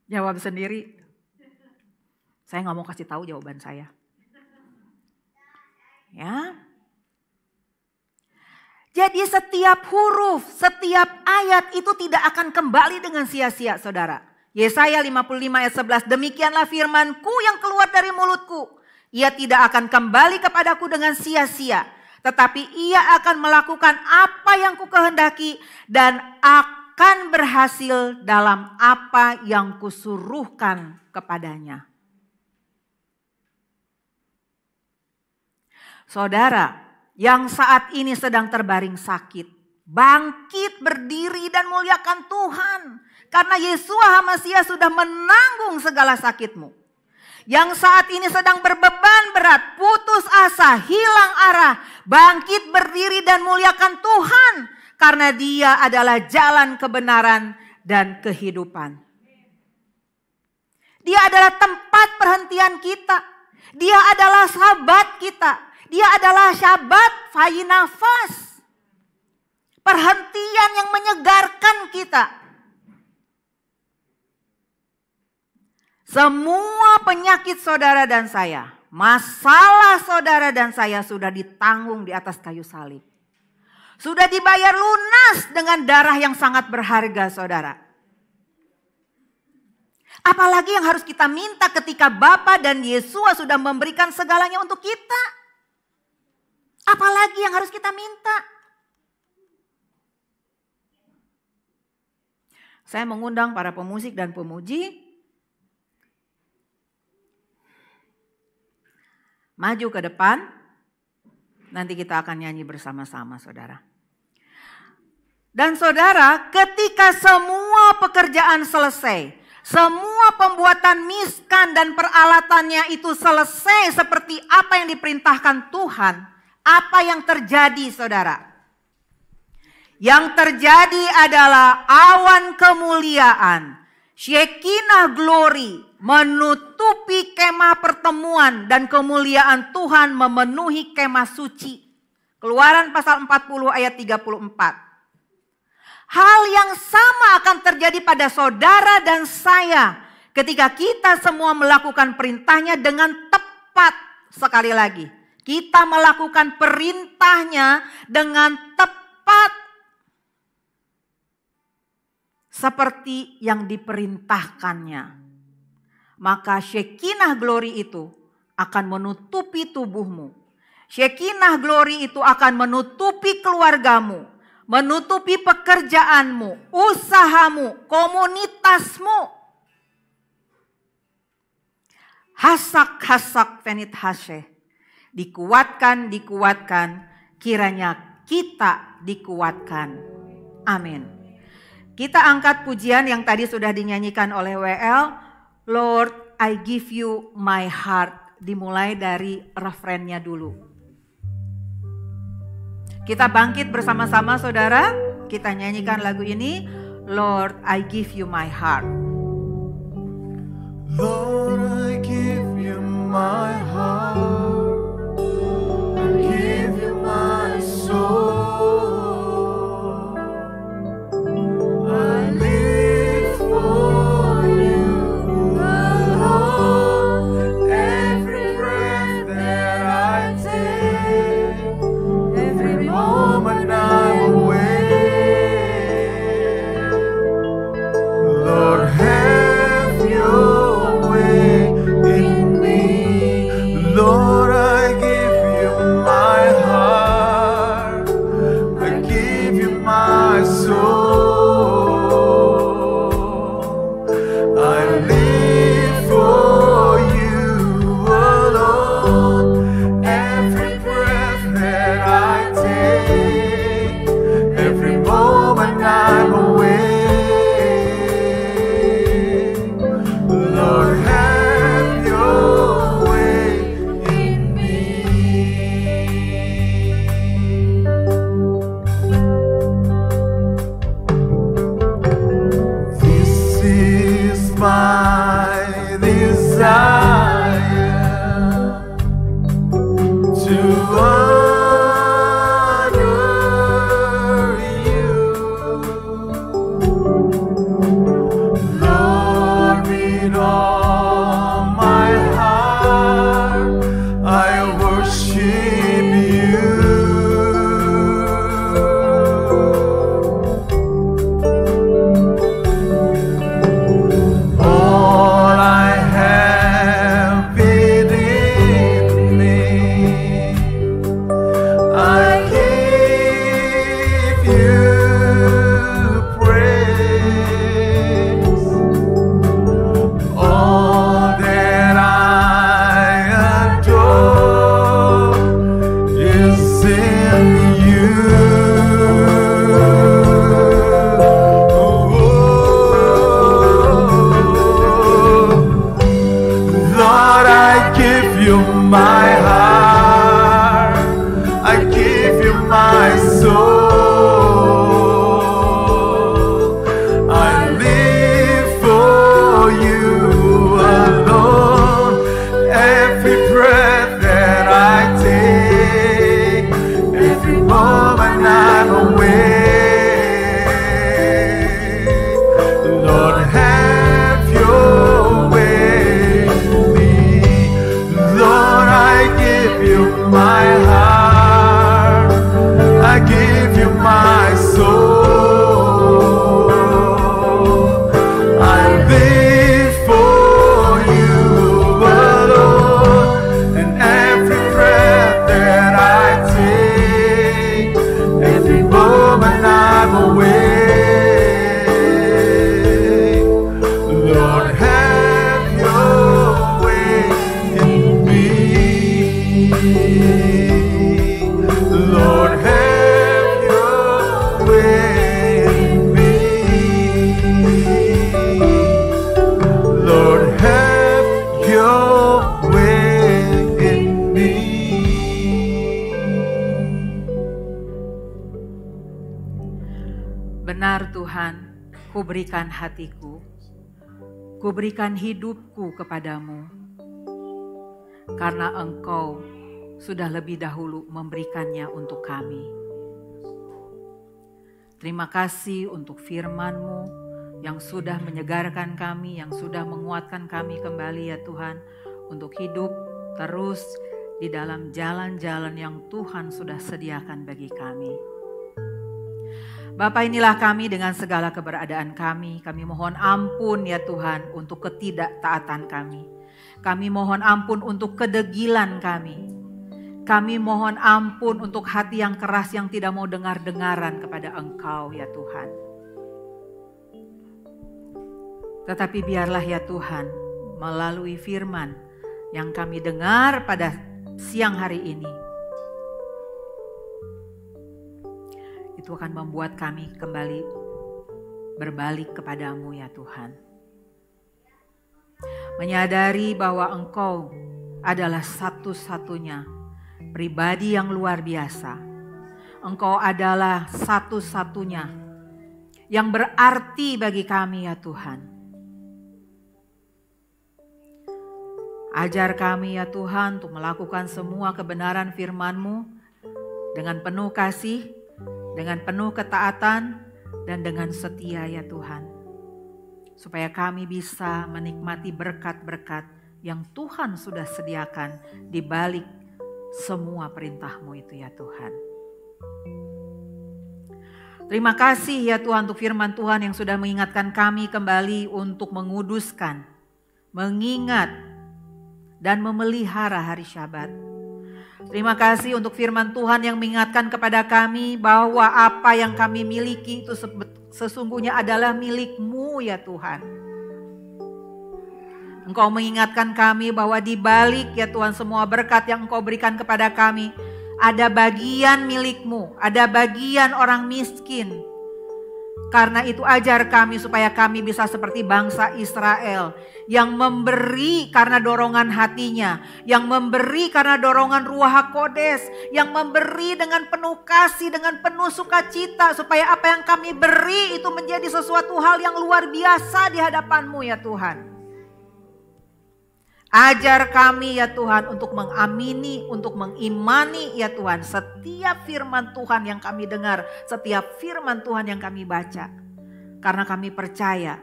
Jawab sendiri. Saya nggak mau kasih tahu jawaban saya. Ya. Jadi setiap huruf, setiap ayat itu tidak akan kembali dengan sia-sia, saudara. Yesaya 55 ayat 11, demikianlah firmanku yang keluar dari mulutku. Ia tidak akan kembali kepadaku dengan sia-sia. Tetapi ia akan melakukan apa yang ku kehendaki dan akan akan berhasil dalam apa yang kusuruhkan kepadanya. Saudara yang saat ini sedang terbaring sakit, bangkit, berdiri dan muliakan Tuhan. Karena Yeshua HaMasiah sudah menanggung segala sakitmu. Yang saat ini sedang berbeban berat, putus asa, hilang arah, bangkit, berdiri dan muliakan Tuhan. Karena Dia adalah jalan kebenaran dan kehidupan. Dia adalah tempat perhentian kita. Dia adalah sahabat kita. Dia adalah syabat fayi nafas. Perhentian yang menyegarkan kita. Semua penyakit saudara dan saya, masalah saudara dan saya sudah ditanggung di atas kayu salib. Sudah dibayar lunas dengan darah yang sangat berharga, saudara. Apalagi yang harus kita minta ketika Bapa dan Yeshua sudah memberikan segalanya untuk kita? Apalagi yang harus kita minta? Saya mengundang para pemusik dan pemuji maju ke depan. Nanti kita akan nyanyi bersama-sama, saudara. Dan saudara, ketika semua pekerjaan selesai, semua pembuatan miskan dan peralatannya itu selesai seperti apa yang diperintahkan Tuhan, apa yang terjadi, saudara? Yang terjadi adalah awan kemuliaan, Shekinah glory menutupi kemah pertemuan dan kemuliaan Tuhan memenuhi kemah suci. Keluaran pasal 40 ayat 34. Hal yang sama akan terjadi pada saudara dan saya ketika kita semua melakukan perintahnya dengan tepat. Sekali lagi, kita melakukan perintahnya dengan tepat. Seperti yang diperintahkannya. Maka Shekinah glory itu akan menutupi tubuhmu. Shekinah glory itu akan menutupi keluargamu. Menutupi pekerjaanmu, usahamu, komunitasmu. Hasak fenit hasyeh. Dikuatkan, kiranya kita dikuatkan. Amin. Kita angkat pujian yang tadi sudah dinyanyikan oleh WL. Lord, I give you my heart. Dimulai dari refrennya dulu. Kita bangkit bersama-sama, saudara. Kita nyanyikan lagu ini. Lord, I give you my heart. Lord, I give you my heart. I give you my soul. I live for you alone. Every breath that I take, every moment I'm awake. Lord, have your way in me. Lord, Ku berikan hatiku, ku berikan hidupku kepadamu, karena Engkau sudah lebih dahulu memberikannya untuk kami. Terima kasih untuk firman-Mu yang sudah menyegarkan kami, yang sudah menguatkan kami kembali ya Tuhan, untuk hidup terus di dalam jalan-jalan yang Tuhan sudah sediakan bagi kami. Bapa, inilah kami dengan segala keberadaan kami. Kami mohon ampun ya Tuhan untuk ketidaktaatan kami. Kami mohon ampun untuk kedegilan kami. Kami mohon ampun untuk hati yang keras yang tidak mau dengar-dengaran kepada Engkau ya Tuhan. Tetapi biarlah ya Tuhan, melalui firman yang kami dengar pada siang hari ini, itu akan membuat kami kembali berbalik kepadamu ya Tuhan. Menyadari bahwa Engkau adalah satu-satunya pribadi yang luar biasa. Engkau adalah satu-satunya yang berarti bagi kami ya Tuhan. Ajar kami ya Tuhan untuk melakukan semua kebenaran firman-Mu dengan penuh kasih, dengan penuh ketaatan, dan dengan setia ya Tuhan. Supaya kami bisa menikmati berkat-berkat yang Tuhan sudah sediakan di balik semua perintah-Mu itu ya Tuhan. Terima kasih ya Tuhan untuk firman Tuhan yang sudah mengingatkan kami kembali untuk menguduskan, mengingat, dan memelihara hari Syabat. Terima kasih untuk firman Tuhan yang mengingatkan kepada kami bahwa apa yang kami miliki itu sesungguhnya adalah milik-Mu ya Tuhan. Engkau mengingatkan kami bahwa di balik ya Tuhan semua berkat yang Engkau berikan kepada kami, ada bagian milik-Mu, ada bagian orang miskin. Karena itu ajar kami supaya kami bisa seperti bangsa Israel yang memberi karena dorongan hatinya, yang memberi karena dorongan Ruach HaKodes, yang memberi dengan penuh kasih, dengan penuh sukacita, supaya apa yang kami beri itu menjadi sesuatu hal yang luar biasa di hadapan-Mu ya Tuhan. Ajar kami ya Tuhan untuk mengamini, untuk mengimani ya Tuhan setiap firman Tuhan yang kami dengar, setiap firman Tuhan yang kami baca. Karena kami percaya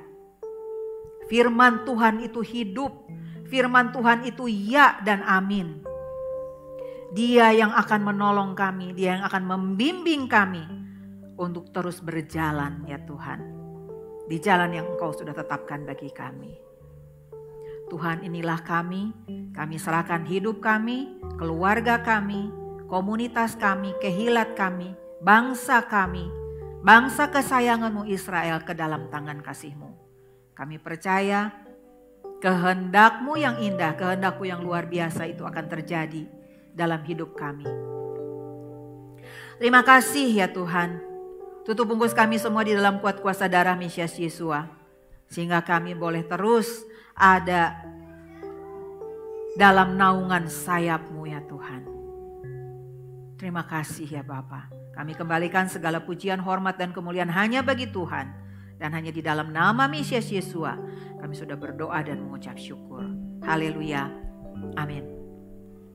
firman Tuhan itu hidup, firman Tuhan itu ya dan amin. Dia yang akan menolong kami, Dia yang akan membimbing kami untuk terus berjalan ya Tuhan, di jalan yang Engkau sudah tetapkan bagi kami. Tuhan, inilah kami serahkan hidup kami, keluarga kami, komunitas kami, kehilat kami, bangsa kesayangan-Mu Israel ke dalam tangan kasih-Mu. Kami percaya kehendak-Mu yang indah, kehendak-Mu yang luar biasa itu akan terjadi dalam hidup kami. Terima kasih ya Tuhan. Tutup bungkus kami semua di dalam kuat kuasa darah Mesias Yesua, sehingga kami boleh terus ada dalam naungan sayap-Mu ya Tuhan. Terima kasih ya Bapa. Kami kembalikan segala pujian, hormat, dan kemuliaan hanya bagi Tuhan. Dan hanya di dalam nama Mesias Yesua kami sudah berdoa dan mengucap syukur. Haleluya. Amin.